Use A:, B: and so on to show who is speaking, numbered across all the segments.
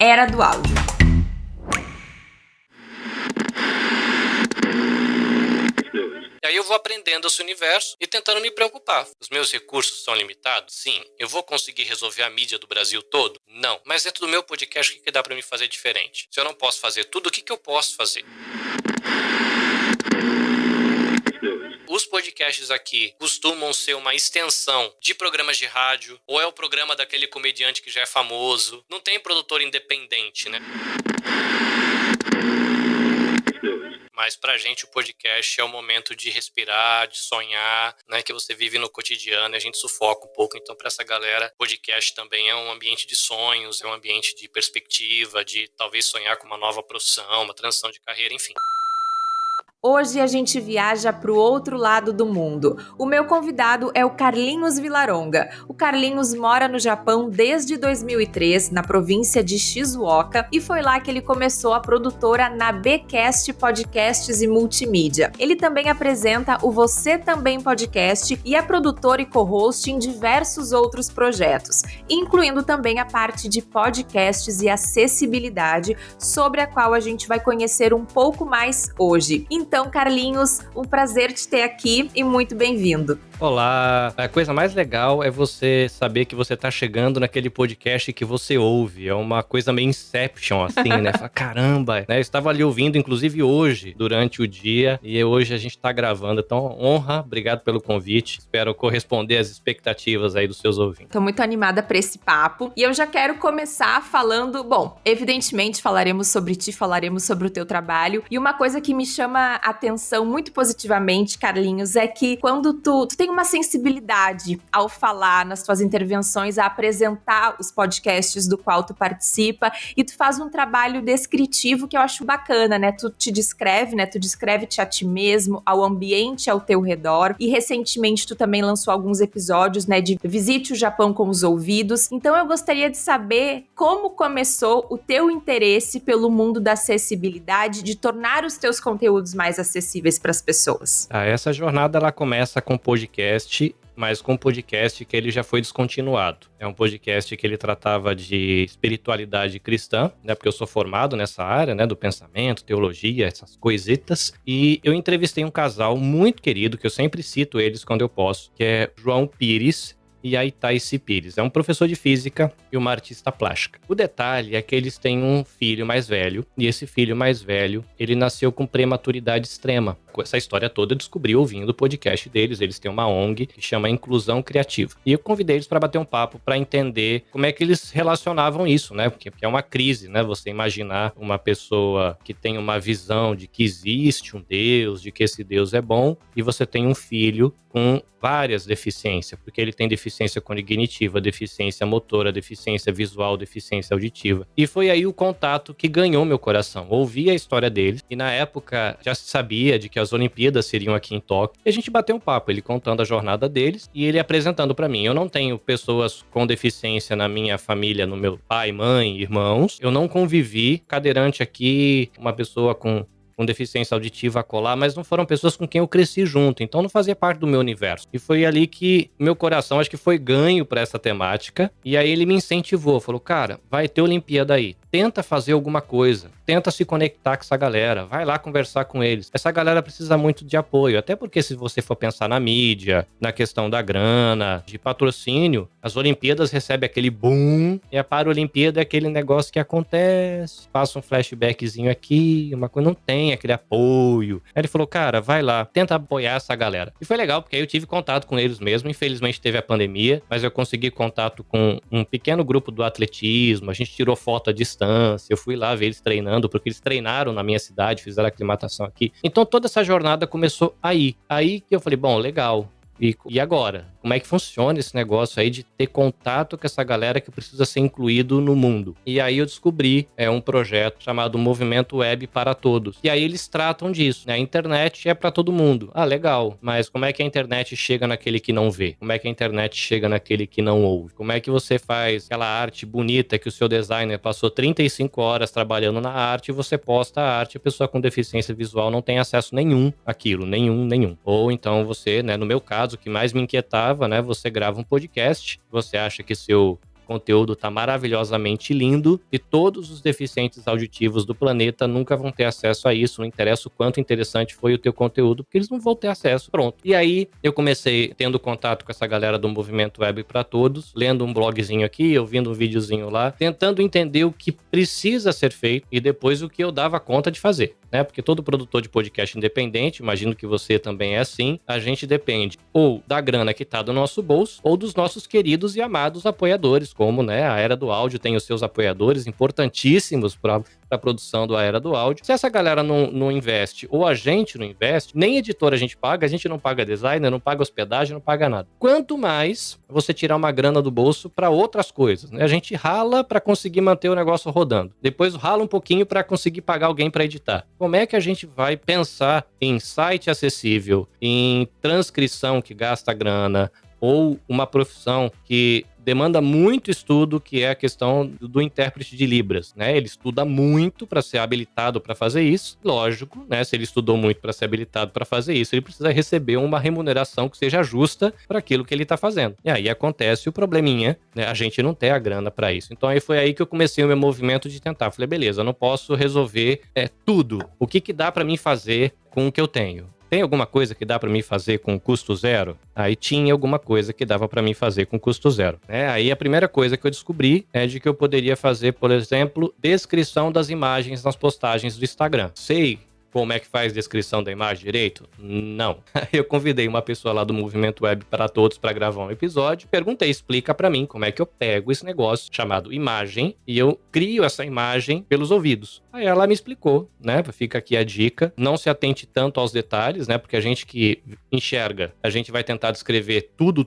A: Era do Áudio.
B: E aí eu vou aprendendo esse universo e tentando me preocupar. Os meus recursos são limitados? Sim. Eu vou conseguir resolver a mídia do Brasil todo? Não. Mas dentro do meu podcast, o que dá pra me fazer diferente? Se eu não posso fazer tudo, o que eu posso fazer? Os podcasts aqui costumam ser uma extensão de programas de rádio, ou é o programa daquele comediante que já é famoso. Não tem produtor independente, né? Mas pra gente o podcast é o momento de respirar, de sonhar, né? Que você vive no cotidiano e a gente sufoca um pouco. Então, pra essa galera, podcast também é um ambiente de sonhos, é um ambiente de perspectiva, de talvez sonhar com uma nova profissão, uma transição de carreira, enfim.
A: Hoje a gente viaja para o outro lado do mundo. O meu convidado é o Carlinhos Villaronga. O Carlinhos mora no Japão desde 2003, na província de Shizuoka, e foi lá que ele começou a produtora Nabecast Podcasts e Multimídia. Ele também apresenta o Você Também Podcast e é produtor e co-host em diversos outros projetos, incluindo também a parte de podcasts e acessibilidade, sobre a qual a gente vai conhecer um pouco mais hoje. Então, Carlinhos, um prazer te ter aqui e muito bem-vindo.
B: Olá, a coisa mais legal é você saber que você tá chegando naquele podcast que você ouve. É uma coisa meio Inception, assim, né? Fala, caramba, né? Eu estava ali ouvindo, inclusive hoje, durante o dia, e hoje a gente tá gravando. Então, honra, obrigado pelo convite. Espero corresponder às expectativas aí dos seus ouvintes.
A: Tô muito animada pra esse papo. E eu já quero começar falando, bom, evidentemente falaremos sobre ti, falaremos sobre o teu trabalho. E uma coisa que me chama a atenção muito positivamente, Carlinhos, é que quando tu tem uma sensibilidade ao falar nas tuas intervenções, a apresentar os podcasts do qual tu participa, e tu faz um trabalho descritivo que eu acho bacana, né? Tu te descreve, né? Tu descreve-te a ti mesmo, ao ambiente ao teu redor, e recentemente tu também lançou alguns episódios, né, de Visite o Japão com os Ouvidos. Então eu gostaria de saber como começou o teu interesse pelo mundo da acessibilidade, de tornar os teus conteúdos mais acessíveis para as pessoas.
B: Essa jornada ela começa com podcast, mas com um podcast que ele já foi descontinuado. É um podcast que ele tratava de espiritualidade cristã, né? Porque eu sou formado nessa área, né? Do pensamento, teologia, essas coisitas. E eu entrevistei um casal muito querido, que eu sempre cito eles quando eu posso, que é João Pires e a Itaici Pires. É um professor de física e uma artista plástica. O detalhe é que eles têm um filho mais velho, e esse filho mais velho, ele nasceu com prematuridade extrema. Essa história toda eu descobri ouvindo o podcast deles. Eles têm uma ONG que chama Inclusão Criativa. E eu convidei eles para bater um papo, para entender como é que eles relacionavam isso, né? Porque é uma crise, né? Você imaginar uma pessoa que tem uma visão de que existe um Deus, de que esse Deus é bom, e você tem um filho com várias deficiências, porque ele tem deficiência cognitiva, deficiência motora, deficiência visual, deficiência auditiva. E foi aí o contato que ganhou meu coração. Ouvi a história deles, e na época já se sabia de que as Olimpíadas seriam aqui em Tóquio, e a gente bateu um papo, ele contando a jornada deles, e ele apresentando pra mim. Eu não tenho pessoas com deficiência na minha família, no meu pai, mãe, irmãos. Eu não convivi, cadeirante aqui, uma pessoa com deficiência auditiva a colar, mas não foram pessoas com quem eu cresci junto, então não fazia parte do meu universo. E foi ali que meu coração, acho que foi ganho pra essa temática, e aí ele me incentivou, falou, cara, vai ter Olimpíada aí, tenta fazer alguma coisa, tenta se conectar com essa galera, vai lá conversar com eles. Essa galera precisa muito de apoio, até porque se você for pensar na mídia, na questão da grana, de patrocínio, as Olimpíadas recebem aquele boom, e a Paralimpíada é aquele negócio que acontece, passa um flashbackzinho aqui, uma coisa, não tem aquele apoio. Aí ele falou, cara, vai lá, tenta apoiar essa galera. E foi legal, porque aí eu tive contato com eles mesmo, infelizmente teve a pandemia, mas eu consegui contato com um pequeno grupo do atletismo, a gente tirou foto à distância, eu fui lá ver eles treinando, porque eles treinaram na minha cidade, fizeram aclimatação aqui. Então toda essa jornada começou aí. Aí que eu falei, bom, legal. E agora? Como é que funciona esse negócio aí de ter contato com essa galera que precisa ser incluído no mundo? E aí eu descobri um projeto chamado Movimento Web para Todos. E aí eles tratam disso, né? A internet é para todo mundo. Ah, legal. Mas como é que a internet chega naquele que não vê? Como é que a internet chega naquele que não ouve? Como é que você faz aquela arte bonita que o seu designer passou 35 horas trabalhando na arte e você posta a arte e a pessoa com deficiência visual não tem acesso nenhum àquilo, nenhum. Ou então você, né, no meu caso, o que mais me inquietava, né, você grava um podcast, você acha que seu conteúdo tá maravilhosamente lindo e todos os deficientes auditivos do planeta nunca vão ter acesso a isso, não interessa o quanto interessante foi o teu conteúdo, porque eles não vão ter acesso, pronto. E aí eu comecei tendo contato com essa galera do Movimento Web para Todos, lendo um blogzinho aqui, ouvindo um videozinho lá, tentando entender o que precisa ser feito e depois o que eu dava conta de fazer, né? Porque todo produtor de podcast independente, imagino que você também é assim, a gente depende ou da grana que tá do nosso bolso ou dos nossos queridos e amados apoiadores, como, né, a Era do Áudio tem os seus apoiadores importantíssimos para a produção do A Era do Áudio. Se essa galera não investe, ou a gente não investe, nem editor a gente não paga designer, não paga hospedagem, não paga nada. Quanto mais você tirar uma grana do bolso para outras coisas, né? A gente rala para conseguir manter o negócio rodando. Depois rala um pouquinho para conseguir pagar alguém para editar. Como é que a gente vai pensar em site acessível, em transcrição que gasta grana, ou uma profissão que demanda muito estudo, que é a questão do intérprete de Libras, né? Ele estuda muito para ser habilitado para fazer isso. Lógico, né? Se ele estudou muito para ser habilitado para fazer isso, ele precisa receber uma remuneração que seja justa para aquilo que ele está fazendo. E aí acontece o probleminha, né? A gente não tem a grana para isso. Então aí foi aí que eu comecei o meu movimento de tentar. Falei, beleza, eu não posso resolver tudo. O que dá para mim fazer com o que eu tenho? Tem alguma coisa que dá para mim fazer com custo zero? Aí tinha alguma coisa que dava para mim fazer com custo zero, né? Aí a primeira coisa que eu descobri é de que eu poderia fazer, por exemplo, descrição das imagens nas postagens do Instagram. Sei como é que faz descrição da imagem direito? Não. Eu convidei uma pessoa lá do Movimento Web para Todos para gravar um episódio. Perguntei, explica para mim como é que eu pego esse negócio chamado imagem e eu crio essa imagem pelos ouvidos. Aí ela me explicou, né? Fica aqui a dica. Não se atente tanto aos detalhes, né? Porque a gente que enxerga, a gente vai tentar descrever tudo.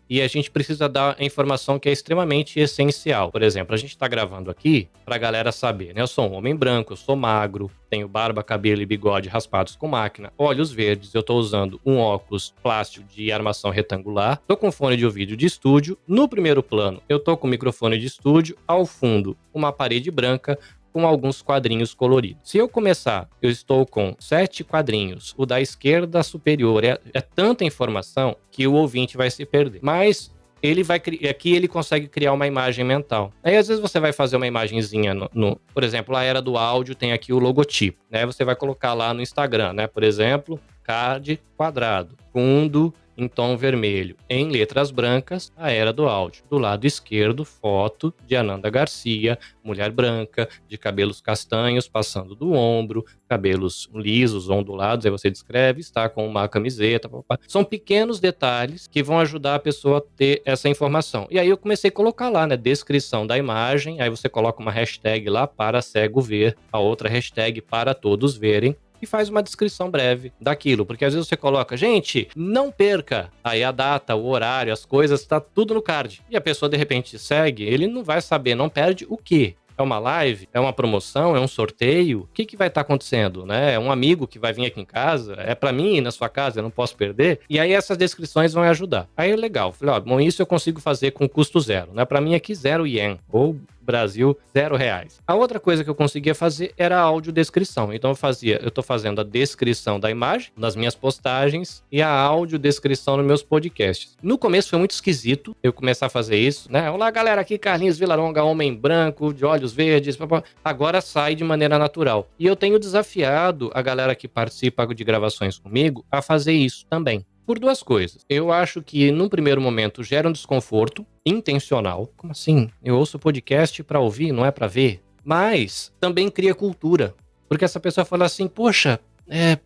B: E a gente precisa dar a informação que é extremamente essencial. Por exemplo, a gente tá gravando aqui pra galera saber, né? Eu sou um homem branco, eu sou magro, tenho barba, cabelo e bigode raspados com máquina, olhos verdes, eu tô usando um óculos plástico de armação retangular, tô com fone de ouvido de estúdio, no primeiro plano eu tô com microfone de estúdio, ao fundo uma parede branca com alguns quadrinhos coloridos. Se eu começar, eu estou com 7 quadrinhos, o da esquerda superior, é tanta informação que o ouvinte vai se perder. Mas aqui ele consegue criar uma imagem mental. Aí às vezes você vai fazer uma imagenzinha por exemplo, a Era do Áudio tem aqui o logotipo, né? Você vai colocar lá no Instagram, né? Por exemplo, card quadrado, fundo em tom vermelho, em letras brancas, a Era do Áudio. Do lado esquerdo, foto de Ananda Garcia, mulher branca, de cabelos castanhos passando do ombro, cabelos lisos, ondulados, aí você descreve, está com uma camiseta, papá. São pequenos detalhes que vão ajudar a pessoa a ter essa informação. E aí eu comecei a colocar lá, né, descrição da imagem, aí você coloca uma hashtag lá para cego ver, a outra hashtag para todos verem, e faz uma descrição breve daquilo, porque às vezes você coloca, gente, não perca, aí a data, o horário, as coisas, tá tudo no card. E a pessoa de repente segue, ele não vai saber, não perde o quê? É uma live? É uma promoção? É um sorteio? O que vai estar acontecendo, né? É um amigo que vai vir aqui em casa? É pra mim ir na sua casa? Eu não posso perder? E aí essas descrições vão ajudar. Aí é legal. Falei, ó, bom, isso eu consigo fazer com custo zero, né? Pra mim aqui 0 ien, ou Brasil, R$0. A outra coisa que eu conseguia fazer era a audiodescrição. Então eu tô fazendo a descrição da imagem nas minhas postagens e a audiodescrição nos meus podcasts. No começo foi muito esquisito eu começar a fazer isso, né? Olá, galera, aqui Carlinhos Vilaronga, homem branco, de olhos verdes, agora sai de maneira natural. E eu tenho desafiado a galera que participa de gravações comigo a fazer isso também. Por duas coisas. Eu acho que, num primeiro momento, gera um desconforto intencional. Como assim? Eu ouço podcast pra ouvir, não é pra ver? Mas também cria cultura. Porque essa pessoa fala assim, poxa,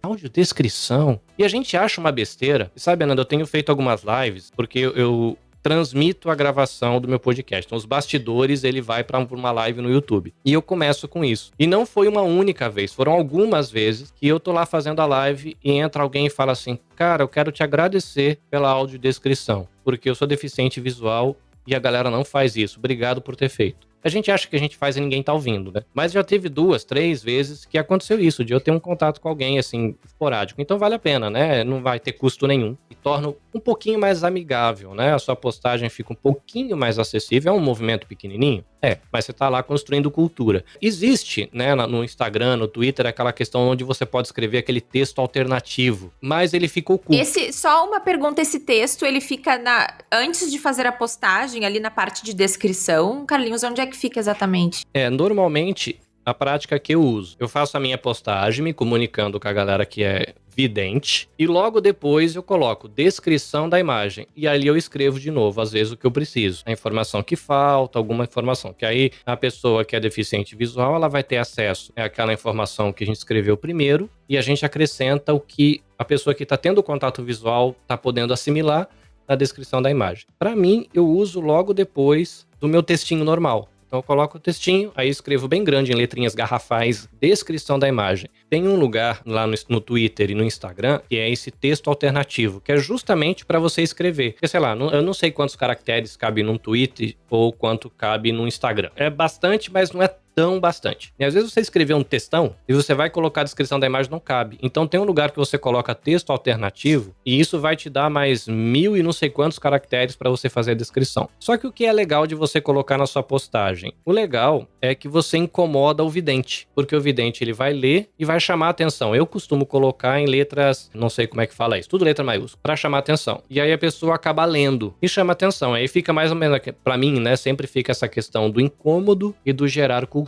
B: audiodescrição. E a gente acha uma besteira. E sabe, Ananda, eu tenho feito algumas lives, porque eu transmito a gravação do meu podcast. Então, os bastidores, ele vai para uma live no YouTube. E eu começo com isso. E não foi uma única vez, foram algumas vezes que eu tô lá fazendo a live e entra alguém e fala assim, cara, eu quero te agradecer pela audiodescrição, porque eu sou deficiente visual e a galera não faz isso. Obrigado por ter feito. A gente acha que a gente faz e ninguém tá ouvindo, né? Mas já teve 2, 3 vezes que aconteceu isso, de eu ter um contato com alguém, assim, esporádico. Então vale a pena, né? Não vai ter custo nenhum. E torna um pouquinho mais amigável, né? A sua postagem fica um pouquinho mais acessível, é um movimento pequenininho? Mas você tá lá construindo cultura. Existe, né, no Instagram, no Twitter, aquela questão onde você pode escrever aquele texto alternativo, mas ele fica oculto.
A: Só uma pergunta, esse texto, ele fica antes de fazer a postagem, ali na parte de descrição, Carlinhos, onde é que fica exatamente?
B: Normalmente, a prática que eu uso, eu faço a minha postagem me comunicando com a galera que é vidente, e logo depois eu coloco descrição da imagem, e ali eu escrevo de novo, às vezes o que eu preciso, a informação que falta, alguma informação, que aí a pessoa que é deficiente visual, ela vai ter acesso àquela informação que a gente escreveu primeiro, e a gente acrescenta o que a pessoa que está tendo contato visual está podendo assimilar na descrição da imagem. Para mim, eu uso logo depois do meu textinho normal. Então eu coloco o textinho, aí escrevo bem grande em letrinhas garrafais, descrição da imagem. Tem um lugar lá no Twitter e no Instagram que é esse texto alternativo, que é justamente para você escrever. Porque, sei lá, eu não sei quantos caracteres cabe num tweet ou quanto cabe no Instagram. É bastante, mas não é tão bastante. E às vezes você escrever um textão e você vai colocar a descrição da imagem, não cabe. Então tem um lugar que você coloca texto alternativo e isso vai te dar mais 1000 e não sei quantos caracteres para você fazer a descrição. Só que o que é legal de você colocar na sua postagem? O legal é que você incomoda o vidente, porque o vidente ele vai ler e vai chamar a atenção. Eu costumo colocar em letras, não sei como é que fala isso, tudo letra maiúscula, para chamar a atenção. E aí a pessoa acaba lendo e chama a atenção. Aí fica mais ou menos, para mim, né, sempre fica essa questão do incômodo e do gerar cultura.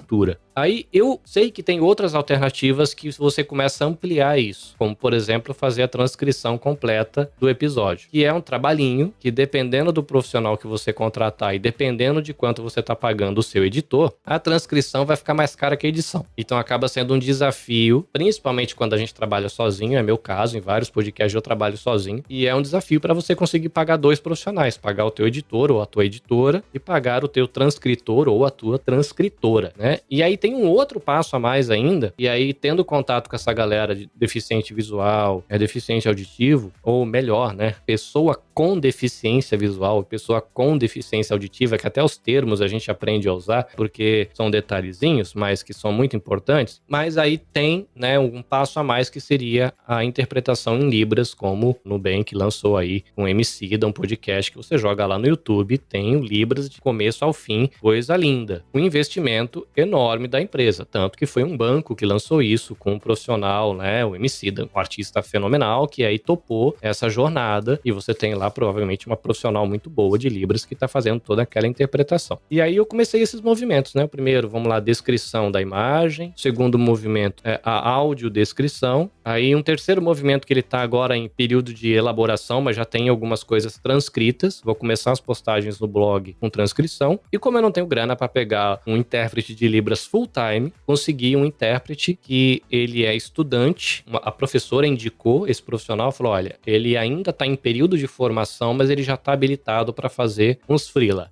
B: Aí eu sei que tem outras alternativas que você começa a ampliar isso, como por exemplo fazer a transcrição completa do episódio, que é um trabalhinho que dependendo do profissional que você contratar e dependendo de quanto você está pagando o seu editor, a transcrição vai ficar mais cara que a edição. Então acaba sendo um desafio, principalmente quando a gente trabalha sozinho, é meu caso, em vários podcasts eu trabalho sozinho, e é um desafio para você conseguir pagar 2 profissionais, pagar o teu editor ou a tua editora e pagar o teu transcritor ou a tua transcritora, né? E aí tem um outro passo a mais ainda, e aí tendo contato com essa galera de deficiente visual, deficiente auditivo, ou melhor, né, pessoa com deficiência visual, pessoa com deficiência auditiva, que até os termos a gente aprende a usar, porque são detalhezinhos, mas que são muito importantes, mas aí tem, né, um passo a mais que seria a interpretação em Libras, como o Nubank lançou aí com Emicida, um podcast que você joga lá no YouTube, tem o Libras de começo ao fim, coisa linda. Um investimento enorme da empresa, tanto que foi um banco que lançou isso com um profissional, né, o Emicida, um artista fenomenal, que aí topou essa jornada, e você tem lá provavelmente uma profissional muito boa de Libras que está fazendo toda aquela interpretação. E aí eu comecei esses movimentos, né, o primeiro, vamos lá, descrição da imagem, o segundo movimento é a audiodescrição, aí um terceiro movimento que ele está agora em período de elaboração, mas já tem algumas coisas transcritas, vou começar as postagens no blog com transcrição, e como eu não tenho grana para pegar um intérprete de Libras full time, consegui um intérprete que ele é estudante, a professora indicou esse profissional, falou, olha, ele ainda está em período de formação, mas ele já está habilitado para fazer uns freela,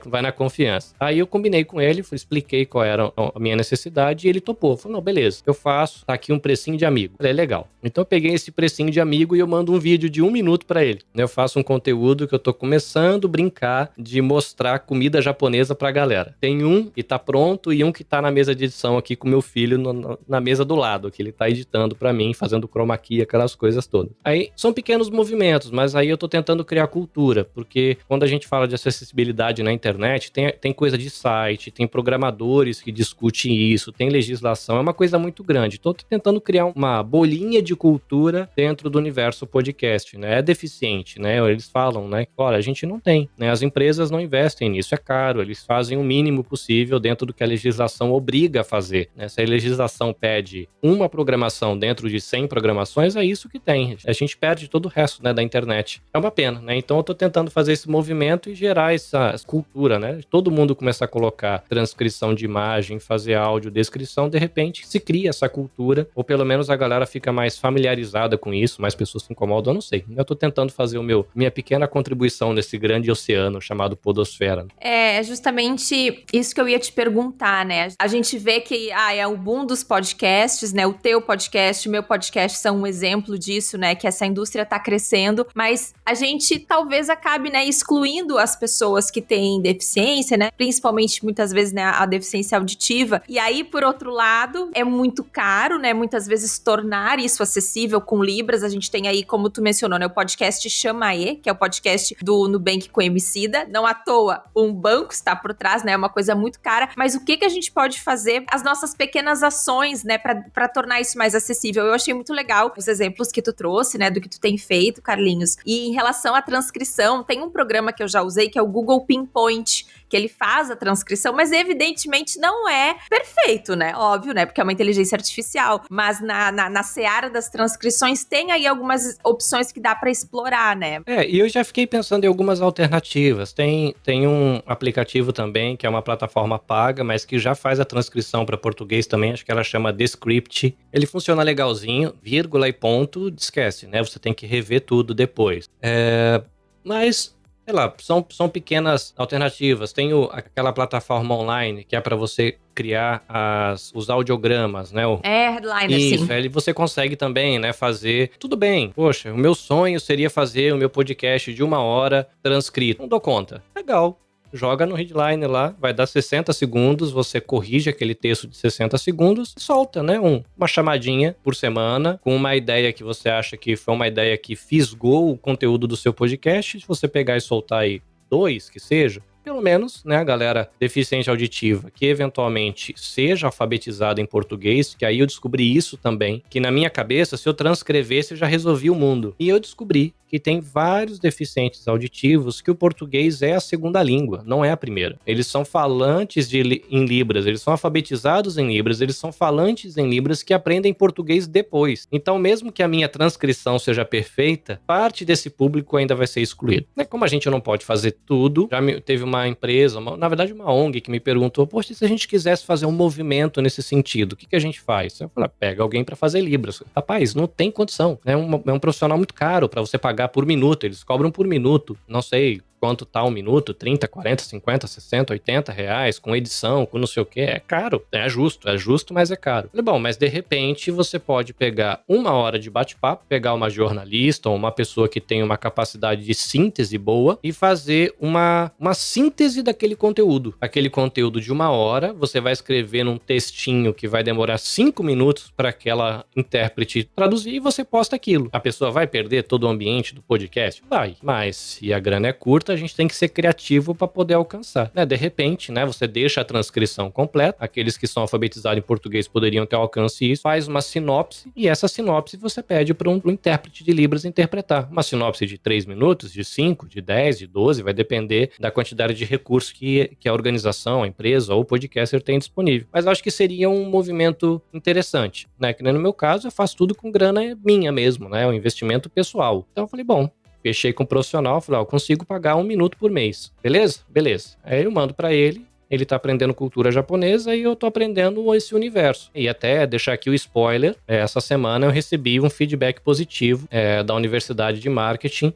B: vai na confiança. Aí eu combinei com ele, expliquei qual era a minha necessidade e ele topou, falou, não, beleza, eu faço, tá aqui um precinho de amigo. Falei, legal. Então eu peguei esse precinho de amigo e eu mando um vídeo de 1 minuto para ele. Eu faço um conteúdo que eu tô começando a brincar de mostrar comida japonesa pra galera. Tem um que tá pronto e um que tá na mesa de edição aqui com meu filho na mesa do lado, que ele tá editando pra mim, fazendo chroma key, aquelas coisas todas. Aí são pequenos movimentos, mas aí eu tô tentando criar cultura, porque quando a gente fala de acessibilidade na internet, tem coisa de site, tem programadores que discutem isso, tem legislação, é uma coisa muito grande. Tô tentando criar uma bolinha de cultura dentro do universo podcast, né? É deficiente, né? Eles falam, né? Olha, a gente não tem, né? As empresas não investem nisso, é caro, eles fazem o mínimo possível dentro do que a legislação obriga a fazer, né? Se a legislação pede uma programação dentro de 100 programações, é isso que tem. A gente perde todo o resto, né, da internet. É uma pena, né? Então eu tô tentando fazer esse movimento e gerar essa cultura, né? Todo mundo começar a colocar transcrição de imagem, fazer áudio, descrição, de repente se cria essa cultura, ou pelo menos a galera fica mais familiarizada com isso, mais pessoas se incomodam, eu não sei. Eu tô tentando fazer minha pequena contribuição nesse grande oceano chamado podosfera.
A: É justamente isso que eu ia te perguntar, explorar, né? A gente vê que é o boom dos podcasts, né? O teu podcast, o meu podcast são um exemplo disso, né? Que essa indústria tá crescendo, mas a gente talvez acabe, né, excluindo as pessoas que têm deficiência, né? Principalmente muitas vezes, né, a deficiência auditiva. E aí, por outro lado, é muito caro, né? Muitas vezes tornar isso acessível com Libras. A gente tem aí, como tu mencionou, né, o podcast Chamaê, que é o podcast do Nubank com Emicida. Não à toa, um banco está por trás, né? É uma coisa muito cara. Mas o que a gente pode fazer? As nossas pequenas ações, né, para tornar isso mais acessível. Eu achei muito legal os exemplos que tu trouxe, né, do que tu tem feito, Carlinhos. E em relação à transcrição, tem um programa que eu já usei, que é o Google Pinpoint, que ele faz a transcrição, mas evidentemente não é perfeito, né? Óbvio, né? Porque é uma inteligência artificial. Mas na seara das transcrições tem aí algumas opções que dá para explorar, né?
B: E eu já fiquei pensando em algumas alternativas. Tem um aplicativo também, que é uma plataforma paga, mas que já faz a transcrição para português também, acho que ela chama Descript. Ele funciona legalzinho, vírgula e ponto, esquece, né? Você tem que rever tudo depois. Mas, sei lá, são pequenas alternativas. Tem aquela plataforma online que é para você criar os audiogramas, né?
A: Headliner,
B: Isso,
A: sim.
B: aí você consegue também, né, fazer... Tudo bem, poxa, o meu sonho seria fazer o meu podcast de 1 hora transcrito. Não dou conta. Legal. Joga no Headliner lá, vai dar 60 segundos, você corrige aquele texto de 60 segundos e solta, né? Uma chamadinha por semana com uma ideia que você acha que foi uma ideia que fisgou o conteúdo do seu podcast. Se você pegar e soltar aí 2, que seja, pelo menos, né, a galera deficiente auditiva que eventualmente seja alfabetizada em português, que aí eu descobri isso também, que na minha cabeça, se eu transcrevesse, eu já resolvi o mundo. E eu descobri que tem vários deficientes auditivos que o português é a segunda língua, não é a primeira. Eles são falantes em Libras, eles são alfabetizados em Libras, eles são falantes em Libras que aprendem português depois. Então, mesmo que a minha transcrição seja perfeita, parte desse público ainda vai ser excluído. Como a gente não pode fazer tudo, teve uma empresa, na verdade uma ONG, que me perguntou, poxa, se a gente quisesse fazer um movimento nesse sentido, o que a gente faz? Eu falei, pega alguém para fazer Libras. Rapaz, não tem condição. É um profissional muito caro para você pagar por minuto, eles cobram por minuto, não sei quanto tá um minuto, 30, 40, 50, 60, 80 reais, com edição, com não sei o que, é caro, é justo, mas é caro. Falei, bom, mas de repente você pode pegar 1 hora de bate-papo, pegar uma jornalista ou uma pessoa que tem uma capacidade de síntese boa e fazer uma síntese daquele conteúdo. Aquele conteúdo de 1 hora, você vai escrever num textinho que vai demorar 5 minutos para aquela intérprete traduzir e você posta aquilo. A pessoa vai perder todo o ambiente do podcast? Vai, mas se a grana é curta, a gente tem que ser criativo para poder alcançar, né? De repente, né, você deixa a transcrição completa, aqueles que são alfabetizados em português poderiam ter alcance isso, faz uma sinopse e essa sinopse você pede para um intérprete de Libras interpretar. Uma sinopse de 3 minutos, de 5, de 10, de 12, vai depender da quantidade de recursos que a organização, a empresa ou o podcaster tem disponível. Mas eu acho que seria um movimento interessante, né? Que nem no meu caso, eu faço tudo com grana minha mesmo, né? Um investimento pessoal. Então eu falei, bom, fechei com o profissional, falei, eu consigo pagar 1 minuto por mês. Beleza? Beleza. Aí eu mando pra ele tá aprendendo cultura japonesa e eu tô aprendendo esse universo. E até deixar aqui o spoiler, essa semana eu recebi um feedback positivo da Universidade de Marketing.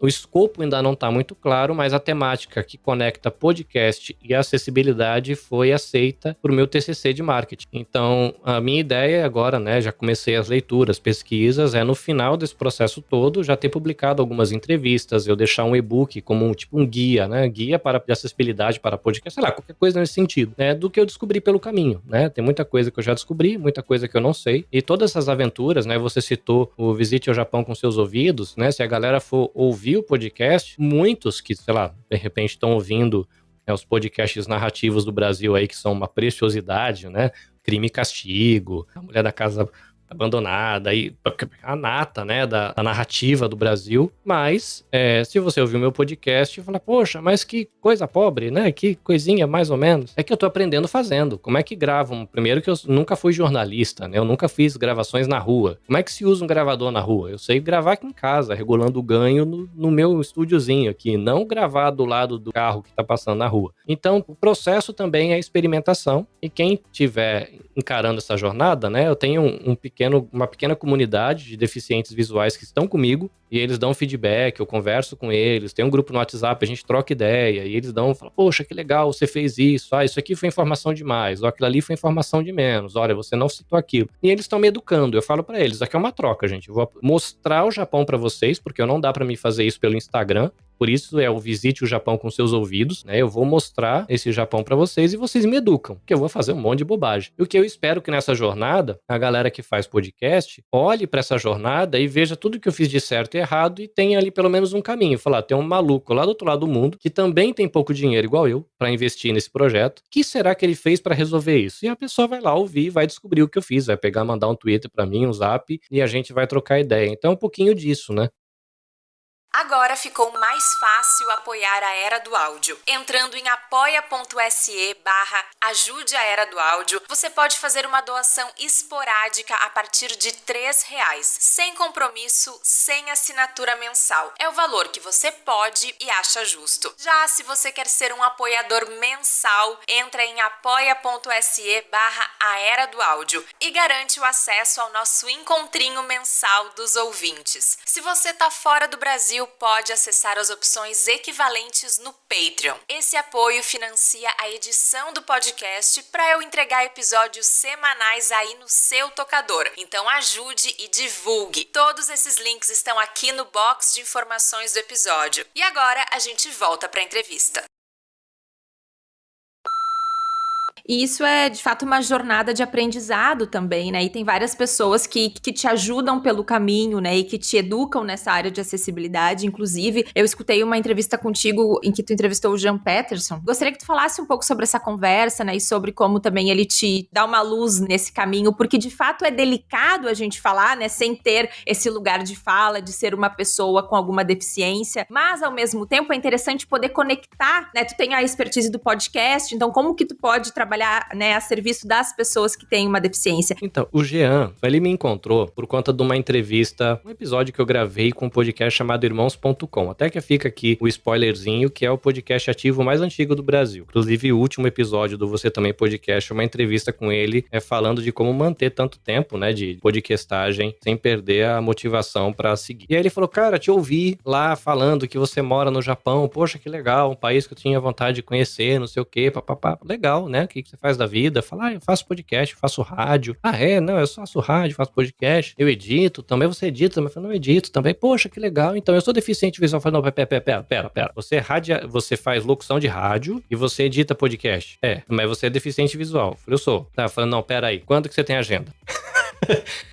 B: O escopo ainda não tá muito claro, mas a temática que conecta podcast e acessibilidade foi aceita pro meu TCC de marketing. Então, a minha ideia agora, né, já comecei as leituras, pesquisas, no final desse processo todo, já ter publicado algumas entrevistas, eu deixar um e-book como um guia, né, guia de acessibilidade para podcast, sei lá, qualquer coisa nesse sentido, né, do que eu descobri pelo caminho, né, tem muita coisa que eu já descobri, muita coisa que eu não sei, e todas essas aventuras, né, você citou o Visite ao Japão com seus ouvidos, né, se a galera for ouvir o podcast, muitos que, sei lá, de repente estão ouvindo os podcasts narrativos do Brasil aí, que são uma preciosidade, né, Crime e Castigo, A Mulher da Casa Abandonada, e a nata, né, da narrativa do Brasil, mas se você ouvir o meu podcast e falar, poxa, mas que coisa pobre, né, que coisinha mais ou menos, é que eu tô aprendendo fazendo, como é que gravam, primeiro que eu nunca fui jornalista, né, eu nunca fiz gravações na rua, como é que se usa um gravador na rua? Eu sei gravar aqui em casa, regulando o ganho no meu estúdiozinho aqui, não gravar do lado do carro que tá passando na rua. Então, o processo também é experimentação, e quem tiver encarando essa jornada, né, eu tenho um pequeno uma pequena comunidade de deficientes visuais que estão comigo, e eles dão feedback, eu converso com eles, tem um grupo no WhatsApp, a gente troca ideia, e eles falam, poxa, que legal, você fez isso, isso aqui foi informação demais, ou aquilo ali foi informação de menos, olha, você não citou aquilo. E eles estão me educando, eu falo pra eles, aqui é uma troca, gente, eu vou mostrar o Japão pra vocês, porque não dá pra mim fazer isso pelo Instagram, por isso o visite o Japão com seus ouvidos, né? Eu vou mostrar esse Japão pra vocês e vocês me educam, porque eu vou fazer um monte de bobagem. E o que eu espero que nessa jornada, a galera que faz podcast, olhe pra essa jornada e veja tudo que eu fiz de certo e errado e tenha ali pelo menos um caminho. Falar, tem um maluco lá do outro lado do mundo que também tem pouco dinheiro igual eu pra investir nesse projeto. O que será que ele fez pra resolver isso? E a pessoa vai lá ouvir, vai descobrir o que eu fiz, vai pegar, mandar um Twitter pra mim, um Zap, e a gente vai trocar ideia. Então é um pouquinho disso, né?
A: Agora ficou mais fácil apoiar a Era do Áudio. Entrando em apoia.se/ajude a Era do Áudio, você pode fazer uma doação esporádica a partir de R$3, sem compromisso, sem assinatura mensal. É o valor que você pode e acha justo. Já se você quer ser um apoiador mensal, entra em apoia.se/a Era do Áudio e garante o acesso ao nosso encontrinho mensal dos ouvintes. Se você tá fora do Brasil, pode acessar as opções equivalentes no Patreon. Esse apoio financia a edição do podcast para eu entregar episódios semanais aí no seu tocador. Então ajude e divulgue. Todos esses links estão aqui no box de informações do episódio. E agora a gente volta para a entrevista. E isso é, de fato, uma jornada de aprendizado também, né? E tem várias pessoas que te ajudam pelo caminho, né? E que te educam nessa área de acessibilidade. Inclusive, eu escutei uma entrevista contigo em que tu entrevistou o Jean Peterson. Gostaria que tu falasse um pouco sobre essa conversa, né? E sobre como também ele te dá uma luz nesse caminho, porque, de fato, é delicado a gente falar, né? Sem ter esse lugar de fala, de ser uma pessoa com alguma deficiência. Mas, ao mesmo tempo, é interessante poder conectar, né? Tu tem a expertise do podcast, então como que tu pode trabalhar, né, a serviço das pessoas que têm uma deficiência?
B: Então, o Jean, ele me encontrou por conta de uma entrevista, um episódio que eu gravei com um podcast chamado Irmãos.com. Até que fica aqui o spoilerzinho, que é o podcast ativo mais antigo do Brasil. Inclusive, o último episódio do Você Também Podcast, uma entrevista com ele, falando de como manter tanto tempo, né, de podcastagem, sem perder a motivação pra seguir. E aí ele falou, cara, te ouvi lá falando que você mora no Japão, poxa, que legal, um país que eu tinha vontade de conhecer, não sei o quê, papapá. Legal, né? O que você faz da vida? Fala, eu faço podcast, faço rádio. Não, eu só faço rádio, faço podcast. Eu edito, também você edita, também eu falo, não edito também. Poxa, que legal. Então, eu sou deficiente visual. Eu falo, não, pera. Você faz locução de rádio e você edita podcast. Mas você é deficiente visual. Eu falei, eu sou. Tá, falando, não, pera aí. Quando que você tem agenda?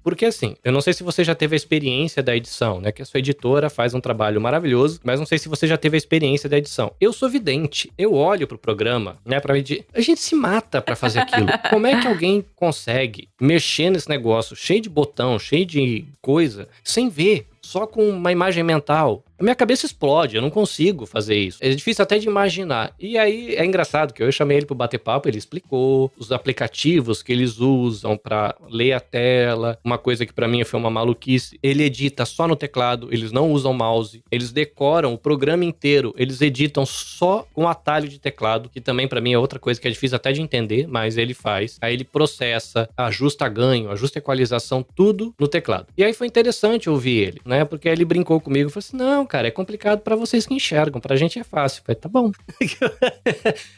B: Porque assim, eu não sei se você já teve a experiência da edição, né? Que a sua editora faz um trabalho maravilhoso, mas não sei se você já teve a experiência da edição. Eu sou vidente, eu olho pro programa, né? Pra medir. A gente se mata pra fazer aquilo. Como é que alguém consegue mexer nesse negócio cheio de botão, cheio de coisa, sem ver? Só com uma imagem mental. A minha cabeça explode, eu não consigo fazer isso. É difícil até de imaginar. E aí, é engraçado que eu chamei ele pro bater-papo, ele explicou os aplicativos que eles usam pra ler a tela, uma coisa que pra mim foi uma maluquice. Ele edita só no teclado, eles não usam mouse, eles decoram o programa inteiro, eles editam só com atalho de teclado, que também pra mim é outra coisa que é difícil até de entender, mas ele faz. Aí ele processa, ajusta ganho, ajusta equalização, tudo no teclado. E aí foi interessante ouvir ele, né? Porque aí ele brincou comigo e falou assim, não, cara, é complicado pra vocês que enxergam, pra gente é fácil. Eu falei, tá bom.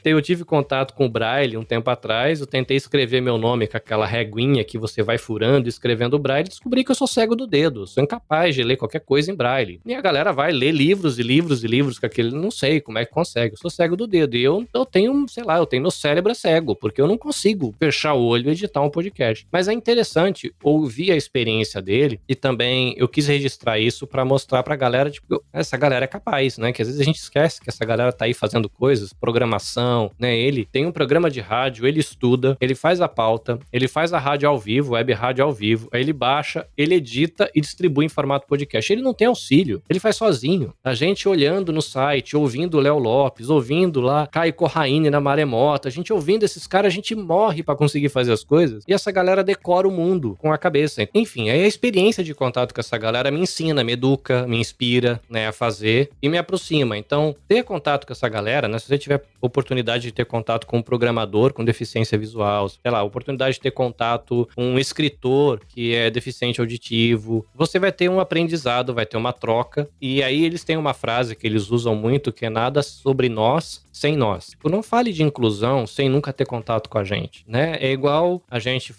B: Eu tive contato com o Braille um tempo atrás, eu tentei escrever meu nome com aquela reguinha que você vai furando, escrevendo o Braille, e descobri que eu sou cego do dedo, sou incapaz de ler qualquer coisa em Braille. E a galera vai ler livros e livros e livros com aquele, não sei como é que consegue, eu sou cego do dedo. E eu tenho, sei lá, eu tenho meu cérebro cego, porque eu não consigo fechar o olho e editar um podcast. Mas é interessante ouvir a experiência dele, e também eu quis registrar isso pra mostrar pra galera, tipo, essa galera é capaz, né? Que às vezes a gente esquece que essa galera tá aí fazendo coisas, programação, né? Ele tem um programa de rádio, ele estuda, ele faz a pauta, ele faz a rádio ao vivo, web rádio ao vivo, aí ele baixa, ele edita e distribui em formato podcast. Ele não tem auxílio, ele faz sozinho. A gente olhando no site, ouvindo o Léo Lopes, ouvindo lá Caio Corraine na Maremota, a gente ouvindo esses caras, a gente morre pra conseguir fazer as coisas, e essa galera decora o mundo com a cabeça. Enfim, aí a experiência de contato com essa galera me ensina, me educa, me inspira, né, a fazer e me aproxima. Então, ter contato com essa galera, né, se você tiver oportunidade de ter contato com um programador com deficiência visual, sei lá, oportunidade de ter contato com um escritor que é deficiente auditivo, você vai ter um aprendizado, vai ter uma troca. E aí eles têm uma frase que eles usam muito, que é nada sobre nós sem nós. Tipo, não fale de inclusão sem nunca ter contato com a gente, né? É igual a gente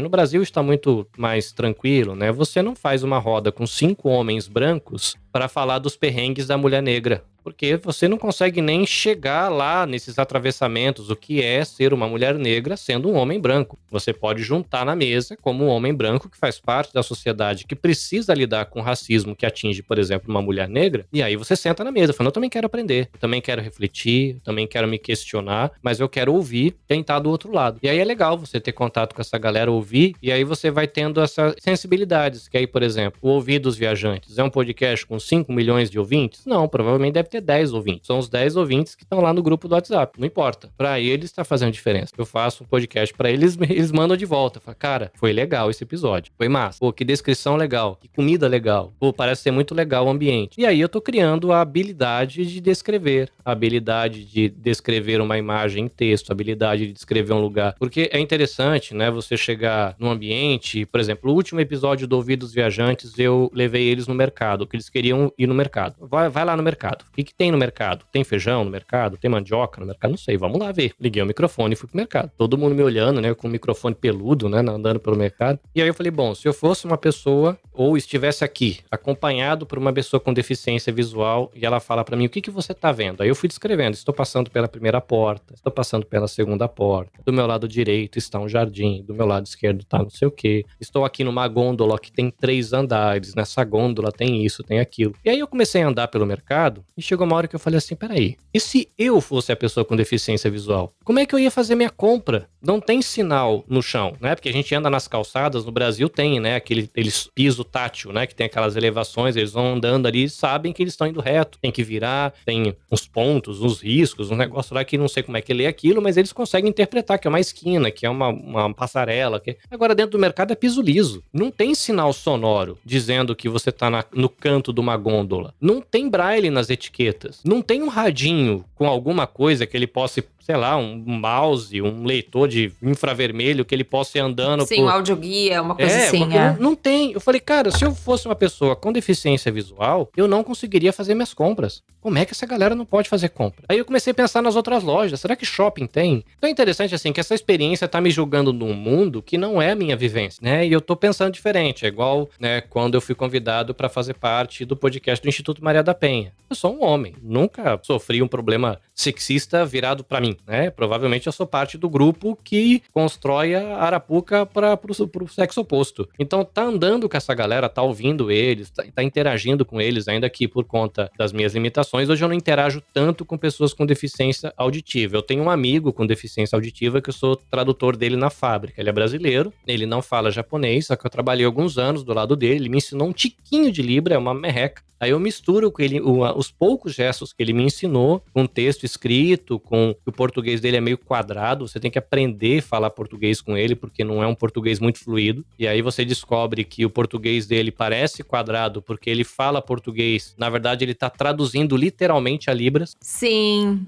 B: no Brasil está muito mais tranquilo, né? Você não faz uma roda com 5 homens brancos para falar dos perrengues da mulher negra. Porque você não consegue nem chegar lá nesses atravessamentos, o que é ser uma mulher negra sendo um homem branco. Você pode juntar na mesa como um homem branco que faz parte da sociedade, que precisa lidar com racismo que atinge, por exemplo, uma mulher negra, e aí você senta na mesa, falando, eu também quero aprender, eu também quero refletir, eu também quero me questionar, mas eu quero ouvir quem tá do outro lado. E aí é legal você ter contato com essa galera, ouvir, e aí você vai tendo essas sensibilidades, que aí, por exemplo, o Ouvir dos Viajantes é um podcast com 5 milhões de ouvintes? Não, provavelmente deve ter 10 ouvintes. São os 10 ouvintes que estão lá no grupo do WhatsApp. Não importa. Pra eles tá fazendo diferença. Eu faço um podcast pra eles, eles mandam de volta. Fala, cara, foi legal esse episódio. Foi massa. Pô, que descrição legal. Que comida legal. Pô, parece ser muito legal o ambiente. E aí eu tô criando a habilidade de descrever. A habilidade de descrever uma imagem em texto. A habilidade de descrever um lugar. Porque é interessante, né? Você chegar num ambiente... Por exemplo, o último episódio do Ouvir dos Viajantes, eu levei eles no mercado. Que eles queriam ir no mercado. Vai lá no mercado. O que tem no mercado? Tem feijão no mercado? Tem mandioca no mercado? Não sei, vamos lá ver. Liguei o microfone e fui pro mercado. Todo mundo me olhando, né, com o microfone peludo, né, andando pelo mercado. E aí eu falei, bom, se eu fosse uma pessoa ou estivesse aqui, acompanhado por uma pessoa com deficiência visual, e ela fala pra mim, o que que você tá vendo? Aí eu fui descrevendo, estou passando pela primeira porta, estou passando pela segunda porta, do meu lado direito está um jardim, do meu lado esquerdo tá não sei o quê, estou aqui numa gôndola que tem 3 andares, nessa gôndola tem isso, tem aquilo. E aí eu comecei a andar pelo mercado, e chegou uma hora que eu falei assim, peraí, e se eu fosse a pessoa com deficiência visual? Como é que eu ia fazer minha compra? Não tem sinal no chão, né? Porque a gente anda nas calçadas, no Brasil tem, né? Aquele piso tátil, né? Que tem aquelas elevações, eles vão andando ali e sabem que eles estão indo reto. Tem que virar, tem uns pontos, uns riscos, um negócio lá que não sei como é que lê aquilo, mas eles conseguem interpretar que é uma esquina, que é uma passarela. Agora, dentro do mercado é piso liso. Não tem sinal sonoro dizendo que você tá no canto de uma gôndola. Não tem braille nas etiquetas. Não tem um radinho com alguma coisa que ele possa, sei lá, um mouse, um leitor de infravermelho que ele possa ir andando.
A: Sim, um audioguia, uma coisa assim.
B: Não tem. Eu falei, cara, se eu fosse uma pessoa com deficiência visual, eu não conseguiria fazer minhas compras. Como é que essa galera não pode fazer compra? Aí eu comecei a pensar nas outras lojas. Será que shopping tem? Então é interessante, assim, que essa experiência tá me julgando num mundo que não é a minha vivência, né? E eu tô pensando diferente. É igual, né, quando eu fui convidado para fazer parte do podcast do Instituto Maria da Penha. Eu sou um homem. Nunca sofri um problema sexista virado pra mim, né? Provavelmente eu sou parte do grupo que constrói a Arapuca pro sexo oposto. Então tá andando com essa galera, tá ouvindo eles, tá interagindo com eles, ainda que por conta das minhas limitações, hoje eu não interajo tanto com pessoas com deficiência auditiva. Eu tenho um amigo com deficiência auditiva que eu sou tradutor dele na fábrica. Ele é brasileiro, ele não fala japonês, só que eu trabalhei alguns anos do lado dele, ele me ensinou um tiquinho de Libra, é uma merreca. Aí eu misturo com ele os poucos gestos que ele me ensinou, com texto escrito, com o português dele é meio quadrado, você tem que aprender a falar português com ele, porque não é um português muito fluido. E aí você descobre que o português dele parece quadrado, porque ele fala português, na verdade ele tá traduzindo literalmente a Libras.
A: Sim,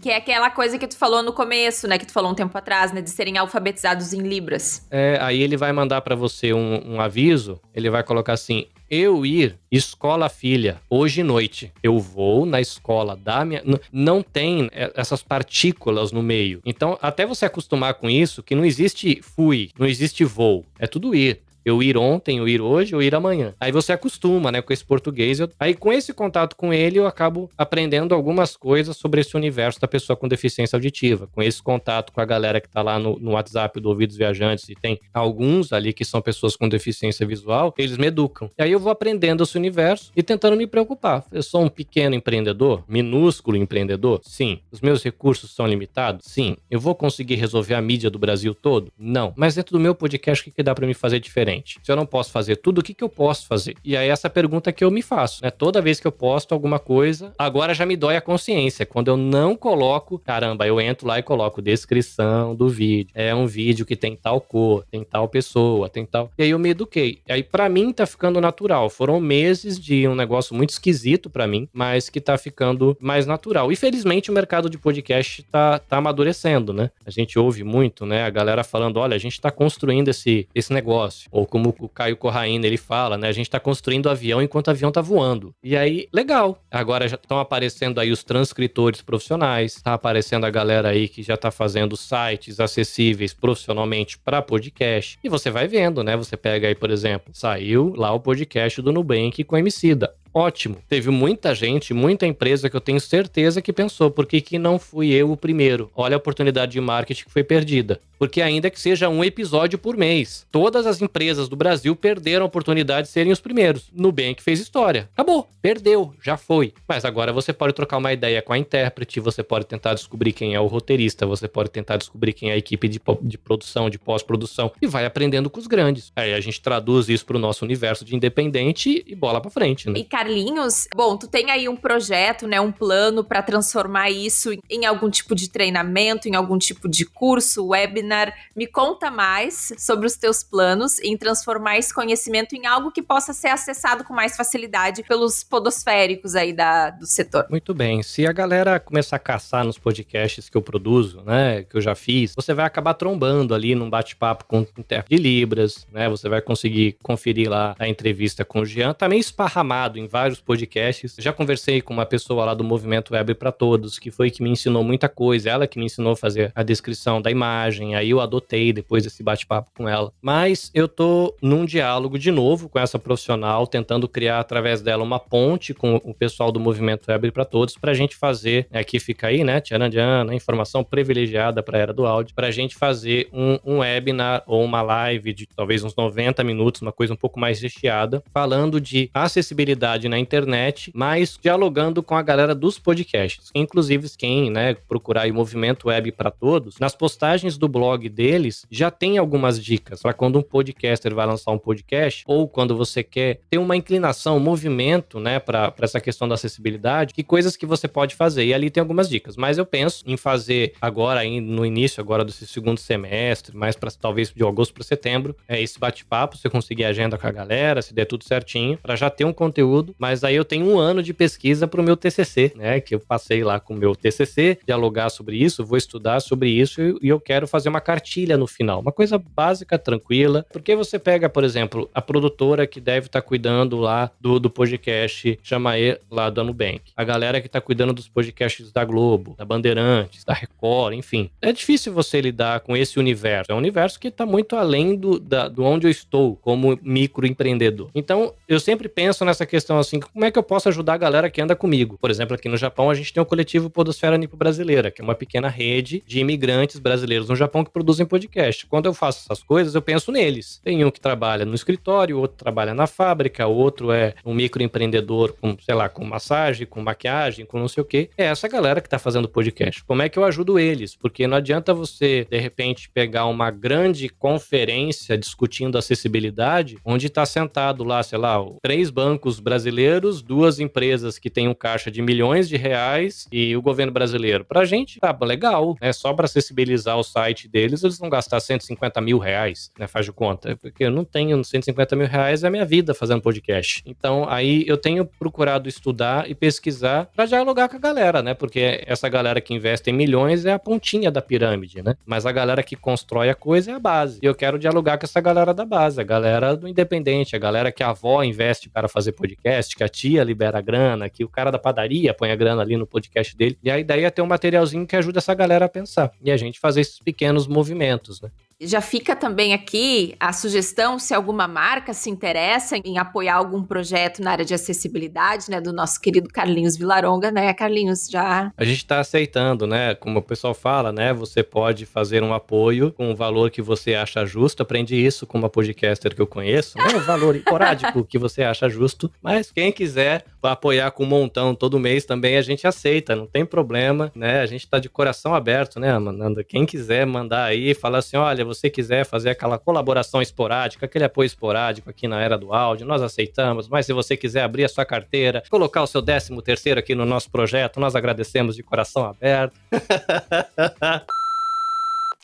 A: que é aquela coisa que tu falou no começo, né, que tu falou um tempo atrás, né, de serem alfabetizados em Libras.
B: Aí ele vai mandar pra você um aviso, ele vai colocar assim... Eu ir, escola filha, hoje noite. Eu vou na escola da minha... Não tem essas partículas no meio. Então, até você acostumar com isso, que não existe fui, não existe vou. É tudo ir. Eu ir ontem, eu ir hoje, eu ir amanhã. Aí você acostuma, né, com esse português. Aí com esse contato com ele, eu acabo aprendendo algumas coisas sobre esse universo da pessoa com deficiência auditiva. Com esse contato com a galera que tá lá no WhatsApp do Ouvidos Viajantes, e tem alguns ali que são pessoas com deficiência visual, eles me educam. E aí eu vou aprendendo esse universo e tentando me preocupar. Eu sou um pequeno empreendedor, minúsculo empreendedor? Sim. Os meus recursos são limitados? Sim. Eu vou conseguir resolver a mídia do Brasil todo? Não. Mas dentro do meu podcast, o que dá pra me fazer diferente? frente? Se eu não posso fazer tudo, o que eu posso fazer? E aí essa pergunta que eu me faço, né? Toda vez que eu posto alguma coisa, agora já me dói a consciência. Quando eu não coloco, caramba, eu entro lá e coloco descrição do vídeo. É um vídeo que tem tal cor, tem tal pessoa, tem tal... E aí eu me eduquei. E aí pra mim tá ficando natural. Foram meses de um negócio muito esquisito pra mim, mas que tá ficando mais natural. E felizmente o mercado de podcast tá amadurecendo, né? A gente ouve muito, né? A galera falando, olha, a gente tá construindo esse negócio. Ou como o Caio Corraine, ele fala, né? A gente tá construindo o avião enquanto o avião tá voando. E aí, legal. Agora já estão aparecendo aí os transcritores profissionais, tá aparecendo a galera aí que já tá fazendo sites acessíveis profissionalmente para podcast. E você vai vendo, né? Você pega aí, por exemplo, saiu lá o podcast do Nubank com a Emicida. Ótimo. Teve muita gente, muita empresa que eu tenho certeza que pensou, por que não fui eu o primeiro? Olha a oportunidade de marketing que foi perdida. Porque ainda que seja um episódio por mês, todas as empresas do Brasil perderam a oportunidade de serem os primeiros. Nubank fez história. Acabou. Perdeu. Já foi. Mas agora você pode trocar uma ideia com a intérprete, você pode tentar descobrir quem é o roteirista, você pode tentar descobrir quem é a equipe de produção, de pós-produção, e vai aprendendo com os grandes. Aí a gente traduz isso pro nosso universo de independente e bola pra frente, né?
A: E Carlinhos, bom, tu tem aí um projeto, né, um plano para transformar isso em algum tipo de treinamento, em algum tipo de curso, webinar. Me conta mais sobre os teus planos em transformar esse conhecimento em algo que possa ser acessado com mais facilidade pelos podosféricos aí do setor.
B: Muito bem. Se a galera começar a caçar nos podcasts que eu produzo, né, que eu já fiz, você vai acabar trombando ali num bate-papo com o intérprete de Libras, né, você vai conseguir conferir lá a entrevista com o Jean, tá meio esparramado em vários podcasts. Já conversei com uma pessoa lá do Movimento Web para Todos, que foi que me ensinou muita coisa, ela que me ensinou a fazer a descrição da imagem, aí eu adotei depois desse bate-papo com ela. Mas eu tô num diálogo de novo com essa profissional, tentando criar através dela uma ponte com o pessoal do Movimento Web para Todos, pra gente fazer, aqui fica aí, né, tcharandiana, informação privilegiada pra era do áudio, pra gente fazer um webinar ou uma live de talvez uns 90 minutos, uma coisa um pouco mais recheada, falando de acessibilidade na internet, mas dialogando com a galera dos podcasts. Inclusive, quem, né, procurar aí Movimento Web para Todos, nas postagens do blog deles, já tem algumas dicas para quando um podcaster vai lançar um podcast, ou quando você quer ter uma inclinação, um movimento, né, para essa questão da acessibilidade, que coisas que você pode fazer. E ali tem algumas dicas. Mas eu penso em fazer agora, no início agora desse segundo semestre, mais para talvez de agosto para setembro, esse bate-papo, se eu conseguir agenda com a galera, se der tudo certinho, para já ter um conteúdo. Mas aí eu tenho 1 ano de pesquisa pro meu TCC, né, que eu passei lá com o meu TCC, dialogar sobre isso, vou estudar sobre isso e eu quero fazer uma cartilha no final, uma coisa básica, tranquila, porque você pega, por exemplo, a produtora que deve estar cuidando lá do podcast Chamaê lá do Nubank, a galera que tá cuidando dos podcasts da Globo, da Bandeirantes, da Record, enfim. É difícil você lidar com esse universo, é um universo que tá muito além do onde eu estou como microempreendedor. Então, eu sempre penso nessa questão assim, como é que eu posso ajudar a galera que anda comigo? Por exemplo, aqui no Japão, a gente tem o coletivo Podosfera Nipo-Brasileira, que é uma pequena rede de imigrantes brasileiros no Japão que produzem podcast. Quando eu faço essas coisas, eu penso neles. Tem um que trabalha no escritório, outro trabalha na fábrica, outro é um microempreendedor com, sei lá, com massagem, com maquiagem, com não sei o quê. É essa galera que tá fazendo podcast. Como é que eu ajudo eles? Porque não adianta você, de repente, pegar uma grande conferência discutindo acessibilidade, onde tá sentado lá, sei lá, 3 bancos brasileiros, 2 empresas que têm um caixa de milhões de reais e o governo brasileiro. Pra gente, tá legal, né? Só pra acessibilizar o site deles, eles vão gastar 150 mil reais, né? Faz de conta. Porque eu não tenho 150 mil reais, é a minha vida fazendo podcast. Então, aí eu tenho procurado estudar e pesquisar pra dialogar com a galera, né? Porque essa galera que investe em milhões é a pontinha da pirâmide, né? Mas a galera que constrói a coisa é a base. E eu quero dialogar com essa galera da base, a galera do independente, a galera que a avó investe para fazer podcast, que a tia libera a grana, que o cara da padaria põe a grana ali no podcast dele. E a ideia é ter um materialzinho que ajuda essa galera a pensar. E a gente fazer esses pequenos movimentos, né?
A: Já fica também aqui a sugestão, se alguma marca se interessa em apoiar algum projeto na área de acessibilidade, né, do nosso querido Carlinhos Villaronga, né, Carlinhos, já...
B: A gente está aceitando, né, como o pessoal fala, né, você pode fazer um apoio com o valor que você acha justo, aprendi isso com uma podcaster que eu conheço, né, o valor esporádico que você acha justo, mas quem quiser apoiar com um montão todo mês também a gente aceita, não tem problema, né, a gente tá de coração aberto, né, Amanda, quem quiser mandar aí, falar assim, olha, você quiser fazer aquela colaboração esporádica, aquele apoio esporádico aqui na Era do Áudio, nós aceitamos, mas se você quiser abrir a sua carteira, colocar o seu 13º aqui no nosso projeto, nós agradecemos de coração aberto.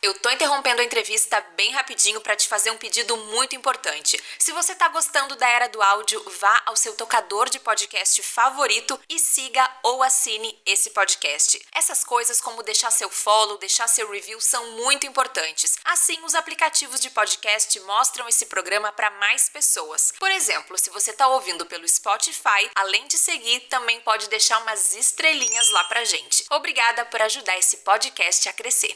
A: Eu tô interrompendo a entrevista bem rapidinho para te fazer um pedido muito importante. Se você tá gostando da Era do Áudio, vá ao seu tocador de podcast favorito e siga ou assine esse podcast. Essas coisas como deixar seu follow, deixar seu review são muito importantes. Assim, os aplicativos de podcast mostram esse programa para mais pessoas. Por exemplo, se você tá ouvindo pelo Spotify, além de seguir, também pode deixar umas estrelinhas lá pra gente. Obrigada por ajudar esse podcast a crescer.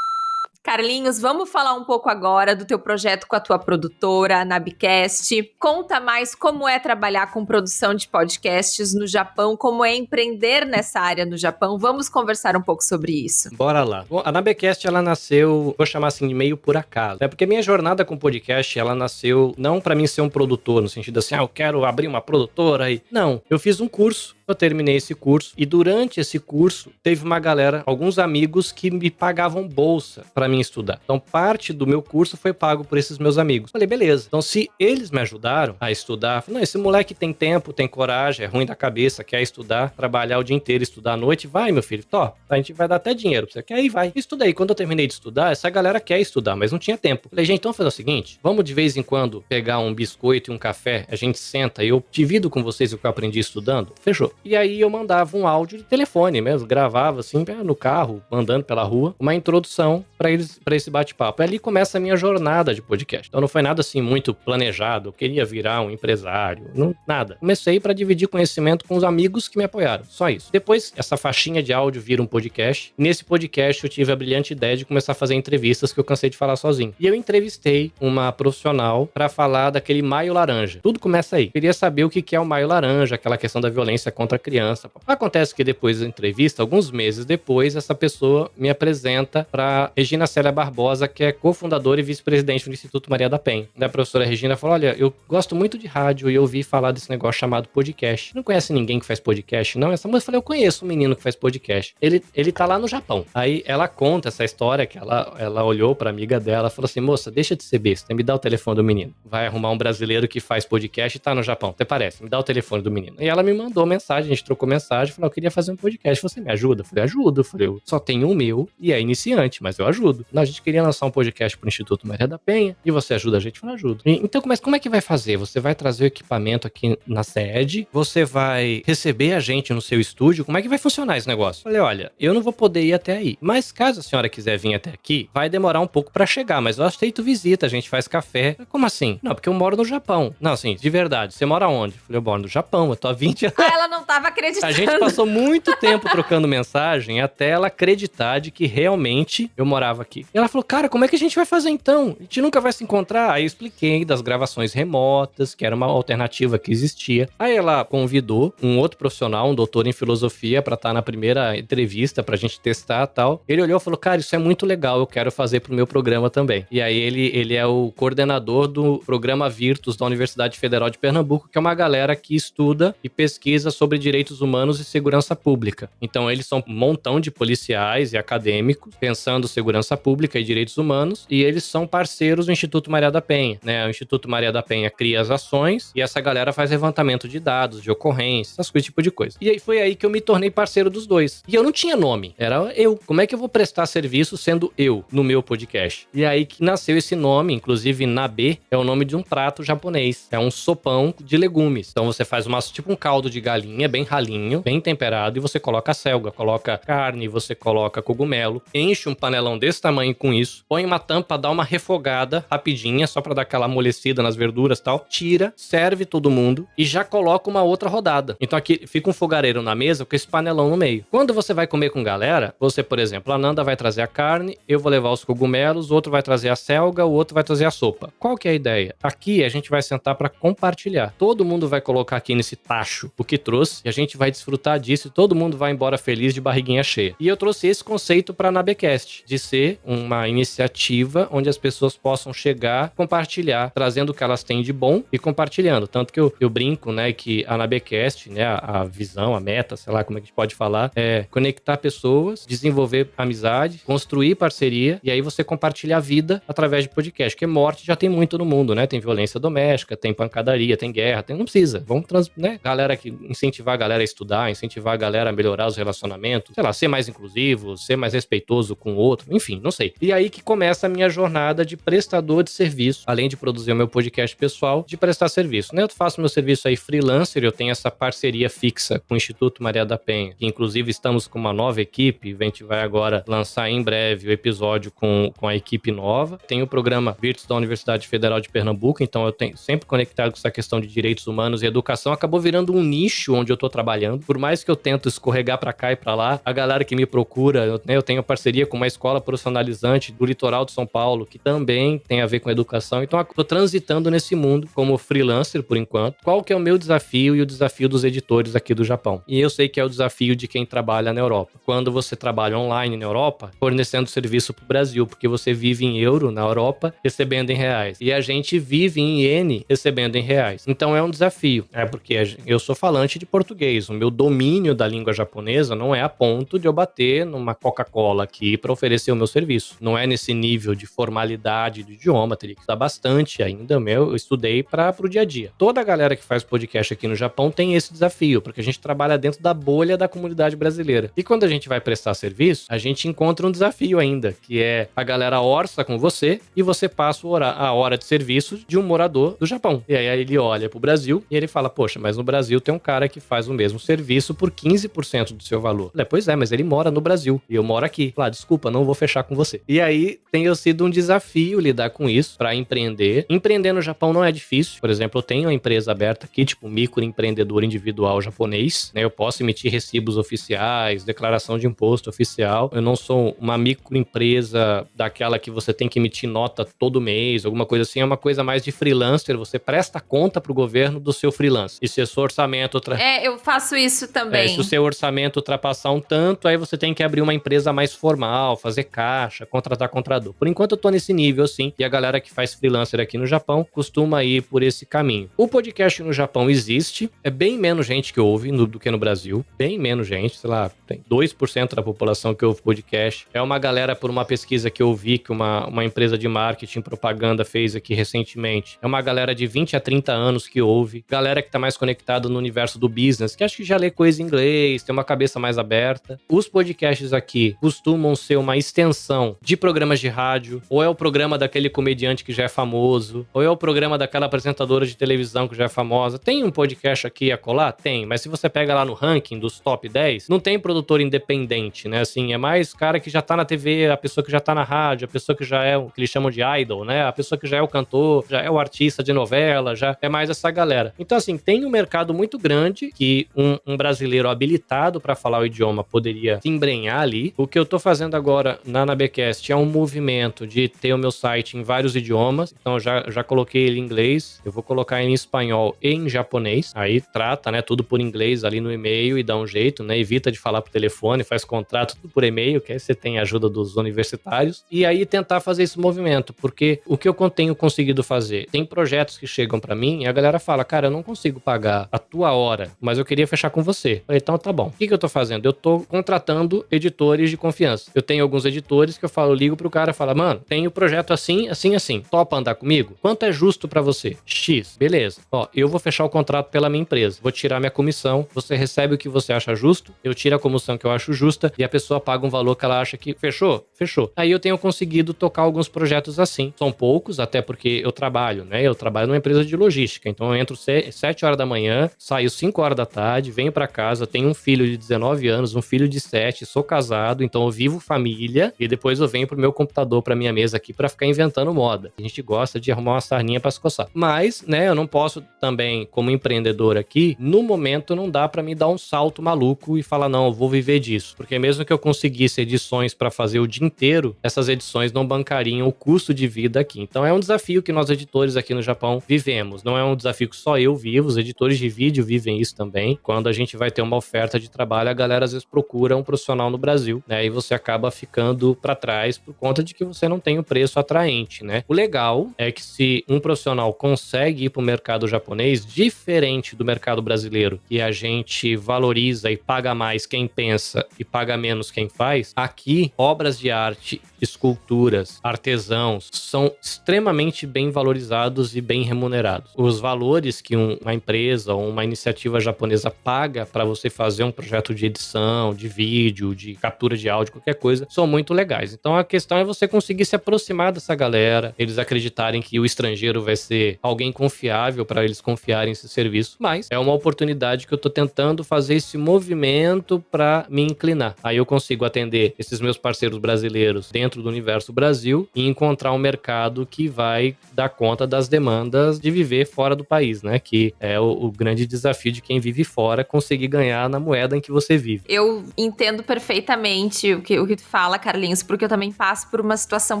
A: Carlinhos, vamos falar um pouco agora do teu projeto com a tua produtora, a Nabcast. Conta mais como é trabalhar com produção de podcasts no Japão, como é empreender nessa área no Japão. Vamos conversar um pouco sobre isso.
B: Bora lá. Bom, a Nabcast, ela nasceu, vou chamar assim, de meio por acaso. Porque a minha jornada com podcast, ela nasceu não pra mim ser um produtor, no sentido assim, eu quero abrir uma produtora. Não, eu fiz um curso. Eu terminei esse curso e durante esse curso teve uma galera, alguns amigos que me pagavam bolsa pra mim estudar. Então parte do meu curso foi pago por esses meus amigos. Falei, beleza. Então se eles me ajudaram a estudar, falei, não, esse moleque tem tempo, tem coragem, é ruim da cabeça, quer estudar, trabalhar o dia inteiro, estudar à noite, vai meu filho, a gente vai dar até dinheiro pra você. Quer ir, vai. Estudei. Quando eu terminei de estudar, essa galera quer estudar, mas não tinha tempo. Falei, gente, então vamos fazer o seguinte, vamos de vez em quando pegar um biscoito e um café, a gente senta e eu divido com vocês o que eu aprendi estudando? Fechou. E aí eu mandava um áudio de telefone mesmo, gravava assim no carro, andando pela rua, uma introdução para esse bate-papo. E ali começa a minha jornada de podcast. Então não foi nada assim muito planejado, eu queria virar um empresário, nada. Comecei para dividir conhecimento com os amigos que me apoiaram, só isso. Depois, essa faixinha de áudio vira um podcast. Nesse podcast eu tive a brilhante ideia de começar a fazer entrevistas que eu cansei de falar sozinho. E eu entrevistei uma profissional para falar daquele Maio Laranja. Tudo começa aí. Queria saber o que é o Maio Laranja, aquela questão da violência contra a criança. Acontece que depois da entrevista, alguns meses depois, essa pessoa me apresenta para Regina Célia Barbosa, que é cofundadora e vice-presidente do Instituto Maria da Penha. A professora Regina falou, olha, eu gosto muito de rádio e eu ouvi falar desse negócio chamado podcast. Não conhece ninguém que faz podcast, não? Essa moça, eu falei, eu conheço um menino que faz podcast. Ele tá lá no Japão. Aí ela conta essa história que ela olhou pra amiga dela e falou assim, moça, deixa de ser besta, me dá o telefone do menino. Vai arrumar um brasileiro que faz podcast e tá no Japão. Até parece, me dá o telefone do menino. E ela me mandou mensagem, a gente trocou mensagem, falou, eu queria fazer um podcast, você me ajuda? Eu falei, ajudo. Eu falei, eu só tenho o meu e é iniciante, mas eu ajudo. Não, a gente queria lançar um podcast pro Instituto Maria da Penha e você ajuda a gente? Eu falei, ajudo. Então, como é que vai fazer? Você vai trazer o equipamento aqui na sede, você vai receber a gente no seu estúdio, como é que vai funcionar esse negócio? Eu falei, olha, eu não vou poder ir até aí, mas caso a senhora quiser vir até aqui, vai demorar um pouco pra chegar, mas eu aceito visita, a gente faz café. Falei, como assim? Não, porque eu moro no Japão. Não, assim, de verdade, você mora onde? Eu falei, eu moro no Japão, eu tô há 20 anos.
A: Ah, ela não tava acreditando.
B: A gente passou muito tempo trocando mensagem até ela acreditar de que realmente eu morava aqui. E ela falou, cara, como é que a gente vai fazer então? A gente nunca vai se encontrar? Aí eu expliquei das gravações remotas, que era uma alternativa que existia. Aí ela convidou um outro profissional, um doutor em filosofia, pra estar na primeira entrevista pra gente testar e tal. Ele olhou e falou, cara, isso é muito legal, eu quero fazer pro meu programa também. E aí ele é o coordenador do programa Virtus da Universidade Federal de Pernambuco, que é uma galera que estuda e pesquisa sobre direitos humanos e segurança pública. Então eles são um montão de policiais e acadêmicos pensando segurança pública e direitos humanos, e eles são parceiros do Instituto Maria da Penha, né? O Instituto Maria da Penha cria as ações e essa galera faz levantamento de dados, de ocorrências, esse tipo de coisa. E aí foi aí que eu me tornei parceiro dos dois. E eu não tinha nome, era eu. Como é que eu vou prestar serviço sendo eu no meu podcast? E aí que nasceu esse nome, inclusive Nabe é o nome de um prato japonês. É um sopão de legumes. Então você faz tipo um caldo de galinha, bem ralinho, bem temperado, e você coloca selga, coloca carne, você coloca cogumelo, enche um panelão desse tamanho com isso, põe uma tampa, dá uma refogada rapidinha, só pra dar aquela amolecida nas verduras e tal, tira, serve todo mundo e já coloca uma outra rodada. Então aqui fica um fogareiro na mesa com esse panelão no meio. Quando você vai comer com galera, você, por exemplo, a Nanda vai trazer a carne, eu vou levar os cogumelos, o outro vai trazer a selga, o outro vai trazer a sopa. Qual que é a ideia? Aqui a gente vai sentar pra compartilhar. Todo mundo vai colocar aqui nesse tacho o que trouxe, Deus e a gente vai desfrutar disso e todo mundo vai embora feliz de barriguinha cheia. E eu trouxe esse conceito para a Nabecast, de ser uma iniciativa onde as pessoas possam chegar, compartilhar, trazendo o que elas têm de bom e compartilhando. Tanto que eu brinco, né, que a Nabecast, né, a visão, a meta, sei lá como é que a gente pode falar, é conectar pessoas, desenvolver amizade, construir parceria e aí você compartilha a vida através de podcast, porque morte já tem muito no mundo, né? Tem violência doméstica, tem pancadaria, tem guerra, não precisa. Vamos, né? Galera que incentivar a galera a estudar, incentivar a galera a melhorar os relacionamentos, sei lá, ser mais inclusivo, ser mais respeitoso com o outro, enfim, não sei. E aí que começa a minha jornada de prestador de serviço, além de produzir o meu podcast pessoal, de prestar serviço, né? Eu faço meu serviço aí freelancer, eu tenho essa parceria fixa com o Instituto Maria da Penha, que inclusive estamos com uma nova equipe, a gente vai agora lançar em breve o episódio com a equipe nova. Tem o programa Virtus da Universidade Federal de Pernambuco, então eu tenho sempre conectado com essa questão de direitos humanos e educação, acabou virando um nicho onde eu tô trabalhando. Por mais que eu tento escorregar pra cá e pra lá, a galera que me procura, eu tenho parceria com uma escola profissionalizante do litoral de São Paulo, que também tem a ver com educação, então eu tô transitando nesse mundo como freelancer por enquanto. Qual que é o meu desafio e o desafio dos editores aqui do Japão? E eu sei que é o desafio de quem trabalha na Europa. Quando você trabalha online na Europa, fornecendo serviço pro Brasil, porque você vive em euro na Europa, recebendo em reais. E a gente vive em iene, recebendo em reais. Então é um desafio. É porque eu sou falante de português. O meu domínio da língua japonesa não é a ponto de eu bater numa Coca-Cola aqui para oferecer o meu serviço. Não é nesse nível de formalidade do idioma. Teria que estudar bastante ainda. Eu estudei para o dia a dia. Toda a galera que faz podcast aqui no Japão tem esse desafio, porque a gente trabalha dentro da bolha da comunidade brasileira. E quando a gente vai prestar serviço, a gente encontra um desafio ainda, que é a galera orça com você e você passa a hora de serviço de um morador do Japão. E aí ele olha pro Brasil e ele fala, poxa, mas no Brasil tem um cara que faz o mesmo serviço por 15% do seu valor. Pois é, mas ele mora no Brasil e eu moro aqui. Desculpa, não vou fechar com você. E aí tem sido um desafio lidar com isso para empreender. Empreender no Japão não é difícil. Por exemplo, eu tenho uma empresa aberta aqui, tipo microempreendedor individual japonês, né? Eu posso emitir recibos oficiais, declaração de imposto oficial. Eu não sou uma microempresa daquela que você tem que emitir nota todo mês, alguma coisa assim. É uma coisa mais de freelancer. Você presta conta pro governo do seu freelance. E se o seu orçamento...
A: eu faço isso também.
B: Se o seu orçamento ultrapassar um tanto, aí você tem que abrir uma empresa mais formal, fazer caixa, contratar contador. Por enquanto eu tô nesse nível, assim. E a galera que faz freelancer aqui no Japão costuma ir por esse caminho. O podcast no Japão existe. É bem menos gente que ouve do que no Brasil. Bem menos gente. Sei lá, tem 2% da população que ouve podcast. É uma galera, por uma pesquisa que eu vi, que uma empresa de marketing e propaganda fez aqui recentemente. É uma galera de 20 a 30 anos que ouve. Galera que tá mais conectada no universo do business, que acho que já lê coisa em inglês, tem uma cabeça mais aberta. Os podcasts aqui costumam ser uma extensão de programas de rádio, ou é o programa daquele comediante que já é famoso, ou é o programa daquela apresentadora de televisão que já é famosa. Tem um podcast aqui e acolá? Tem, mas se você pega lá no ranking dos top 10, não tem produtor independente, né? Assim, é mais cara que já tá na TV, a pessoa que já tá na rádio, a pessoa que já é o que eles chamam de idol, né? A pessoa que já é o cantor, já é o artista de novela, já é mais essa galera. Então, assim, tem um mercado muito grande que um brasileiro habilitado para falar o idioma poderia se embrenhar ali. O que eu tô fazendo agora na Nabecast é um movimento de ter o meu site em vários idiomas. Então, eu já coloquei ele em inglês, eu vou colocar ele em espanhol e em japonês. Aí trata, né, tudo por inglês ali no e-mail e dá um jeito, né? Evita de falar por telefone, faz contrato tudo por e-mail, que aí você tem a ajuda dos universitários. E aí tentar fazer esse movimento, porque o que eu tenho conseguido fazer, tem projetos que chegam pra mim e a galera fala, cara, eu não consigo pagar a tua hora, mas eu queria fechar com você. Eu falei, então tá bom. O que eu tô fazendo? Eu tô contratando editores de confiança. Eu tenho alguns editores que eu falo, ligo pro cara e falo, mano, tenho projeto assim, assim, assim. Topa andar comigo? Quanto é justo pra você? X. Beleza. Ó, eu vou fechar o contrato pela minha empresa. Vou tirar minha comissão. Você recebe o que você acha justo. Eu tiro a comissão que eu acho justa e a pessoa paga um valor que ela acha que fechou? Fechou. Aí eu tenho conseguido tocar alguns projetos assim. São poucos, até porque eu trabalho, né? Eu trabalho numa empresa de logística. Então eu entro 7 horas da manhã, saio 5 horas da tarde, venho pra casa, tenho um filho de 19 anos, um filho de 7, sou casado, então eu vivo família e depois eu venho pro meu computador, pra minha mesa aqui, pra ficar inventando moda. A gente gosta de arrumar uma sarninha pra se coçar. Mas, né, eu não posso também, como empreendedor aqui, no momento não dá pra me dar um salto maluco e falar, não, eu vou viver disso. Porque mesmo que eu conseguisse edições pra fazer o dia inteiro, essas edições não bancariam o custo de vida aqui. Então é um desafio que nós editores aqui no Japão vivemos. Não é um desafio que só eu vivo, os editores de vídeo vivem isso também. Quando a gente vai ter uma oferta de trabalho, a galera às vezes procura um profissional no Brasil, né? E você acaba ficando para trás por conta de que você não tem um preço atraente, né? O legal é que se um profissional consegue ir para o mercado japonês, diferente do mercado brasileiro, que a gente valoriza e paga mais quem pensa e paga menos quem faz, aqui obras de arte, esculturas, artesãos são extremamente bem valorizados e bem remunerados. Os valores que uma empresa ou uma iniciativa japonesa paga para você fazer um projeto de edição, de vídeo, de captura de áudio, qualquer coisa, são muito legais. Então a questão é você conseguir se aproximar dessa galera, eles acreditarem que o estrangeiro vai ser alguém confiável para eles confiarem nesse serviço, mas é uma oportunidade que eu tô tentando fazer esse movimento para me inclinar. Aí eu consigo atender esses meus parceiros brasileiros dentro do universo Brasil e encontrar um mercado que vai dar conta das demandas de viver fora do país, né? Que é o grande desafio de quem vive fora, conseguir ganhar na moeda em que você vive.
A: Eu entendo perfeitamente o que tu fala, Carlinhos, porque eu também passo por uma situação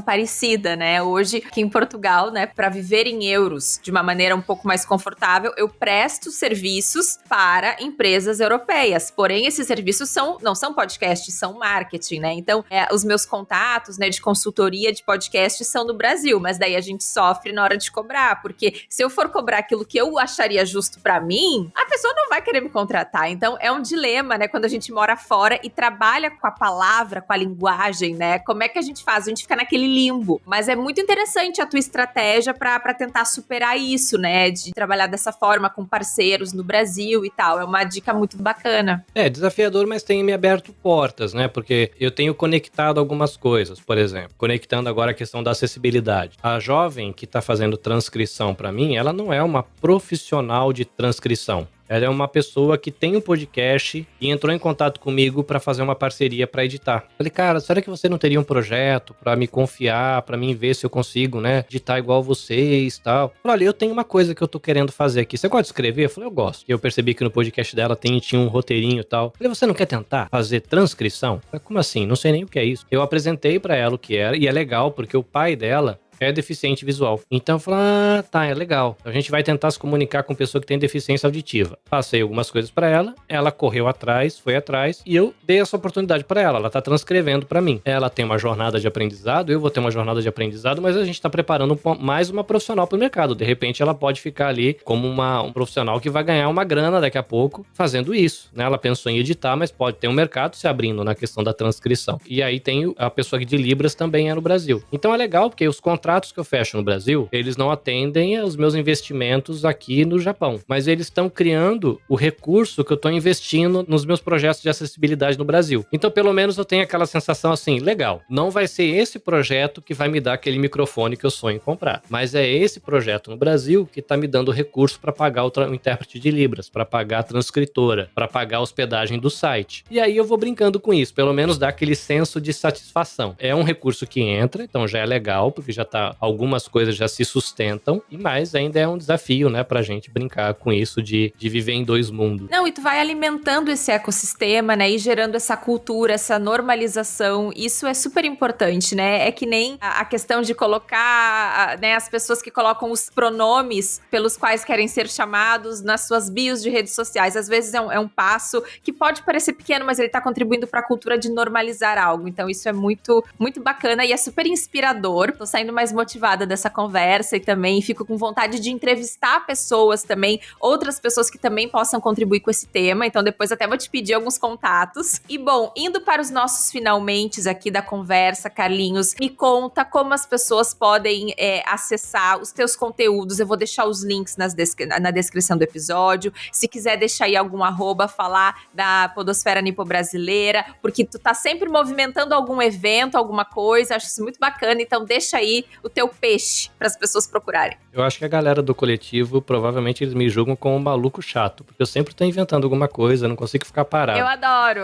A: parecida, né? Hoje, aqui em Portugal, né, para viver em euros de uma maneira um pouco mais confortável, eu presto serviços para empresas europeias. Porém, esses serviços não são podcasts, são marketing, né? Então, os meus contatos, né, de consultoria de podcast são no Brasil, mas daí a gente sofre na hora de cobrar, porque se eu for cobrar aquilo que eu acharia justo para mim, a pessoa não vai querer me contratar. Então, é um dilema, né, quando a gente mora fora e trabalha com a palavra, com a linguagem, né? Como é que a gente faz? A gente fica naquele limbo. Mas é muito interessante a tua estratégia para tentar superar isso, né? De trabalhar dessa forma com parceiros no Brasil e tal. É uma dica muito bacana.
B: É desafiador, mas tem me aberto portas, né? Porque eu tenho conectado algumas coisas, por exemplo, conectando agora a questão da acessibilidade. A jovem que está fazendo transcrição para mim, ela não é uma profissional de transcrição. Ela é uma pessoa que tem um podcast e entrou em contato comigo para fazer uma parceria para editar. Falei, cara, será que você não teria um projeto para me confiar, para mim ver se eu consigo, né, editar igual vocês e tal? Falei, olha, eu tenho uma coisa que eu tô querendo fazer aqui. Você gosta de escrever? Eu falei, eu gosto. E eu percebi que no podcast dela tinha um roteirinho e tal. Falei, você não quer tentar fazer transcrição? Falei, como assim? Não sei nem o que é isso. Eu apresentei para ela o que era e é legal porque o pai dela é deficiente visual. Então eu falei, tá, é legal. A gente vai tentar se comunicar com pessoa que tem deficiência auditiva. Passei algumas coisas pra ela, ela correu atrás, foi atrás, e eu dei essa oportunidade pra ela. Ela tá transcrevendo pra mim. Ela tem uma jornada de aprendizado, eu vou ter uma jornada de aprendizado, mas a gente tá preparando mais uma profissional pro mercado. De repente ela pode ficar ali como um profissional que vai ganhar uma grana daqui a pouco fazendo isso, né? Ela pensou em editar, mas pode ter um mercado se abrindo na questão da transcrição. E aí tem a pessoa de Libras também no Brasil. Então é legal, porque os contratos que eu fecho no Brasil, eles não atendem aos meus investimentos aqui no Japão, mas eles estão criando o recurso que eu estou investindo nos meus projetos de acessibilidade no Brasil. Então, pelo menos eu tenho aquela sensação assim, legal, não vai ser esse projeto que vai me dar aquele microfone que eu sonho em comprar, mas é esse projeto no Brasil que está me dando recurso para pagar o intérprete de Libras, para pagar a transcritora, para pagar a hospedagem do site. E aí eu vou brincando com isso, pelo menos dá aquele senso de satisfação. É um recurso que entra, então já é legal, porque já tá algumas coisas já se sustentam, e mais ainda é um desafio, né, pra gente brincar com isso de viver em dois mundos.
A: Não, e tu vai alimentando esse ecossistema, né, e gerando essa cultura, essa normalização, isso é super importante, né, é que nem a questão de colocar, né, as pessoas que colocam os pronomes pelos quais querem ser chamados nas suas bios de redes sociais, às vezes é um passo que pode parecer pequeno, mas ele tá contribuindo pra cultura de normalizar algo, então isso é muito, muito bacana e é super inspirador, tô saindo mais motivada dessa conversa e também fico com vontade de entrevistar pessoas também, outras pessoas que também possam contribuir com esse tema, então depois até vou te pedir alguns contatos. E bom, indo para os nossos finalmentes aqui da conversa, Carlinhos, me conta como as pessoas podem acessar os teus conteúdos, eu vou deixar os links na descrição do episódio, se quiser deixar aí algum @, falar da Podosfera Nipo Brasileira, porque tu tá sempre movimentando algum evento, alguma coisa, acho isso muito bacana, então deixa aí o teu peixe para as pessoas procurarem.
B: Eu acho que a galera do coletivo, provavelmente eles me julgam como um maluco chato, porque eu sempre tô inventando alguma coisa, não consigo ficar parado.
A: Eu adoro.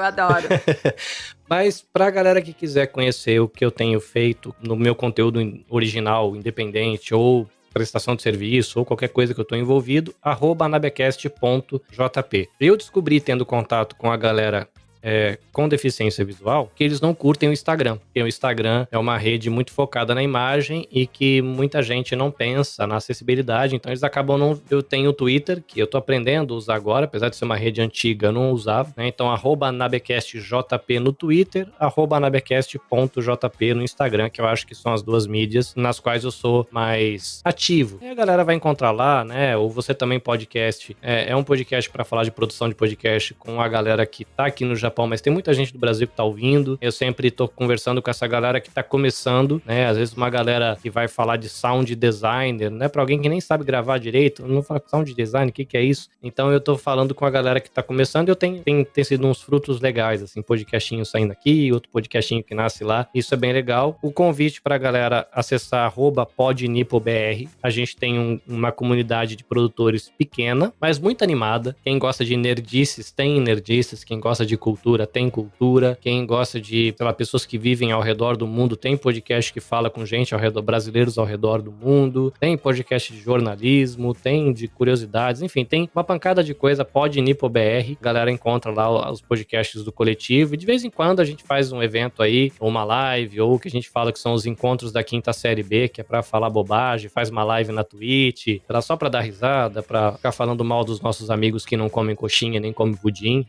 B: Mas pra galera que quiser conhecer o que eu tenho feito no meu conteúdo original, independente, ou prestação de serviço, ou qualquer coisa que eu tô envolvido, @anabecast.jp. Eu descobri, tendo contato com a galera com deficiência visual, que eles não curtem o Instagram. Porque o Instagram é uma rede muito focada na imagem e que muita gente não pensa na acessibilidade, então eles acabam não... Eu tenho o Twitter, que eu tô aprendendo a usar agora, apesar de ser uma rede antiga, eu não usava, né? Então, @anabecastjp no Twitter, @anabecast.jp no Instagram, que eu acho que são as duas mídias nas quais eu sou mais ativo. E a galera vai encontrar lá, né? Ou Você Também Podcast. É um podcast para falar de produção de podcast com a galera que tá aqui no Japão, mas tem muita gente do Brasil que tá ouvindo. Eu sempre tô conversando com essa galera que tá começando, né? Às vezes uma galera que vai falar de sound designer, né? Pra alguém que nem sabe gravar direito, não fala sound design, o que é isso? Então eu tô falando com a galera que tá começando e tem sido uns frutos legais, assim, podcastinho saindo aqui, outro podcastinho que nasce lá. Isso é bem legal. O convite pra galera acessar @podnipobr. A gente tem uma comunidade de produtores pequena, mas muito animada. Quem gosta de nerdices, tem nerdices. Quem gosta de cultura, tem cultura. Quem gosta de, sei lá, pessoas que vivem ao redor do mundo, tem podcast que fala com gente ao redor, brasileiros ao redor do mundo. Tem podcast de jornalismo, tem de curiosidades, enfim, tem uma pancada de coisa. Podnipobr. A galera encontra lá os podcasts do coletivo e de vez em quando a gente faz um evento aí, ou uma live, ou o que a gente fala que são os encontros da quinta série B, que é pra falar bobagem, faz uma live na Twitch, só pra dar risada, pra ficar falando mal dos nossos amigos que não comem coxinha nem comem pudim,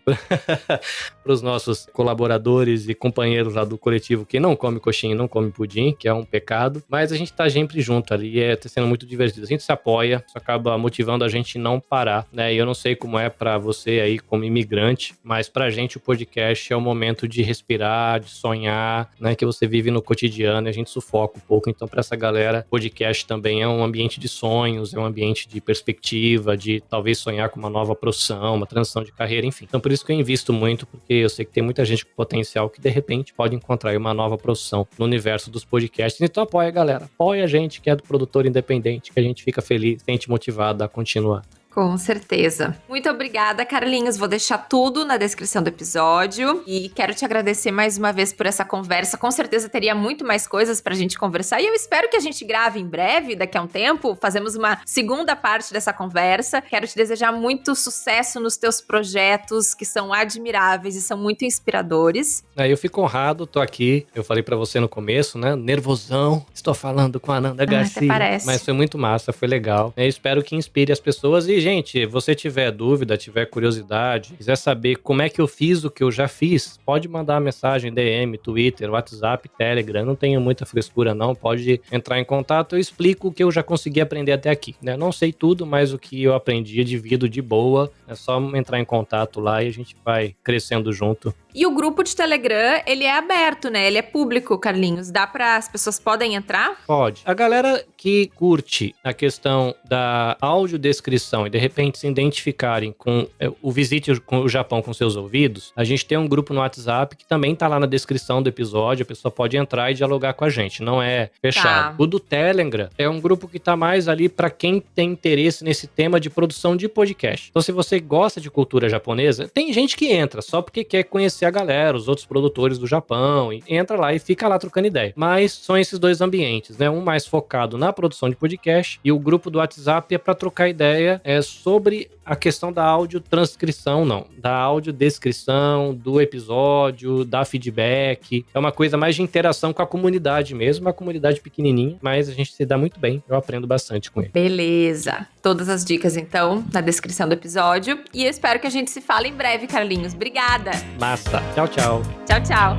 B: pros nossos colaboradores e companheiros lá do coletivo que não comem coxinha e não comem pudim, que é um pecado, mas a gente tá sempre junto ali, tá sendo muito divertido. A gente se apoia, isso acaba motivando a gente não parar, né? E eu não sei como é pra você aí como imigrante, mas pra gente o podcast é o momento de respirar, de sonhar, né? Que você vive no cotidiano e a gente sufoca um pouco. Então, pra essa galera, podcast também é um ambiente de sonhos, é um ambiente de perspectiva, de talvez sonhar com uma nova profissão, uma transição de carreira, enfim. Então, por isso que eu invisto muito, porque eu sei que tem muita gente com potencial que, de repente, pode encontrar aí uma nova profissão no universo dos podcasts. Então, apoia, galera. Apoia a gente que é do produtor independente, que a gente fica feliz, sente motivado a continuar.
A: Com certeza. Muito obrigada, Carlinhos. Vou deixar tudo na descrição do episódio. E quero te agradecer mais uma vez por essa conversa. Com certeza teria muito mais coisas pra gente conversar. E eu espero que a gente grave em breve, daqui a um tempo. Fazemos uma segunda parte dessa conversa. Quero te desejar muito sucesso nos teus projetos, que são admiráveis e são muito inspiradores.
B: Eu fico honrado, tô aqui. Eu falei pra você no começo, né? Nervosão. Estou falando com a Ananda Garcia.
A: Até parece.
B: Mas foi muito massa, foi legal. Eu espero que inspire as pessoas. E, gente, você tiver dúvida, tiver curiosidade, quiser saber como é que eu fiz o que eu já fiz, pode mandar mensagem, DM, Twitter, WhatsApp, Telegram. Não tenho muita frescura, não. Pode entrar em contato. Eu explico o que eu já consegui aprender até aqui, né? Não sei tudo, mas o que eu aprendi, divido de boa. É só entrar em contato lá e a gente vai crescendo junto.
A: E o grupo de Telegram, ele é aberto, né? Ele é público, Carlinhos. As pessoas podem entrar?
B: Pode. A galera que curte a questão da audiodescrição e de repente se identificarem com o Visite o Japão com seus ouvidos, a gente tem um grupo no WhatsApp que também tá lá na descrição do episódio, a pessoa pode entrar e dialogar com a gente, não é fechado. Tá. O do Telegram é um grupo que tá mais ali pra quem tem interesse nesse tema de produção de podcast. Então, se você gosta de cultura japonesa, tem gente que entra só porque quer conhecer a galera, os outros produtores do Japão, e entra lá e fica lá trocando ideia. Mas são esses dois ambientes, né? Um mais focado na produção de podcast e o grupo do WhatsApp é pra trocar ideia sobre a questão da audiotranscrição, da audiodescrição, do episódio, da feedback. É uma coisa mais de interação com a comunidade mesmo, uma comunidade pequenininha, mas a gente se dá muito bem. Eu aprendo bastante com ele.
A: Beleza. Todas as dicas, então, na descrição do episódio. E eu espero que a gente se fale em breve, Carlinhos. Obrigada.
B: Massa. Tchau, tchau.
A: Tchau, tchau.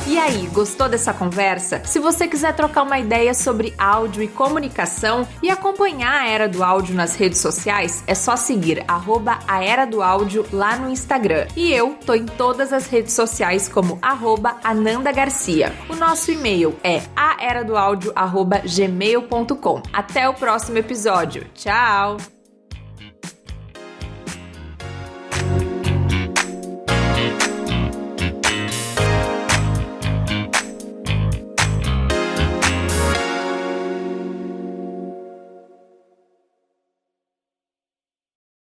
A: E aí, gostou dessa conversa? Se você quiser trocar uma ideia sobre áudio e comunicação e acompanhar a Era do Áudio nas redes sociais, é só seguir @a Era do Áudio lá no Instagram. E eu tô em todas as redes sociais como @Ananda Garcia. O nosso e-mail é aeradoaudio@gmail.com. Até o próximo episódio. Tchau!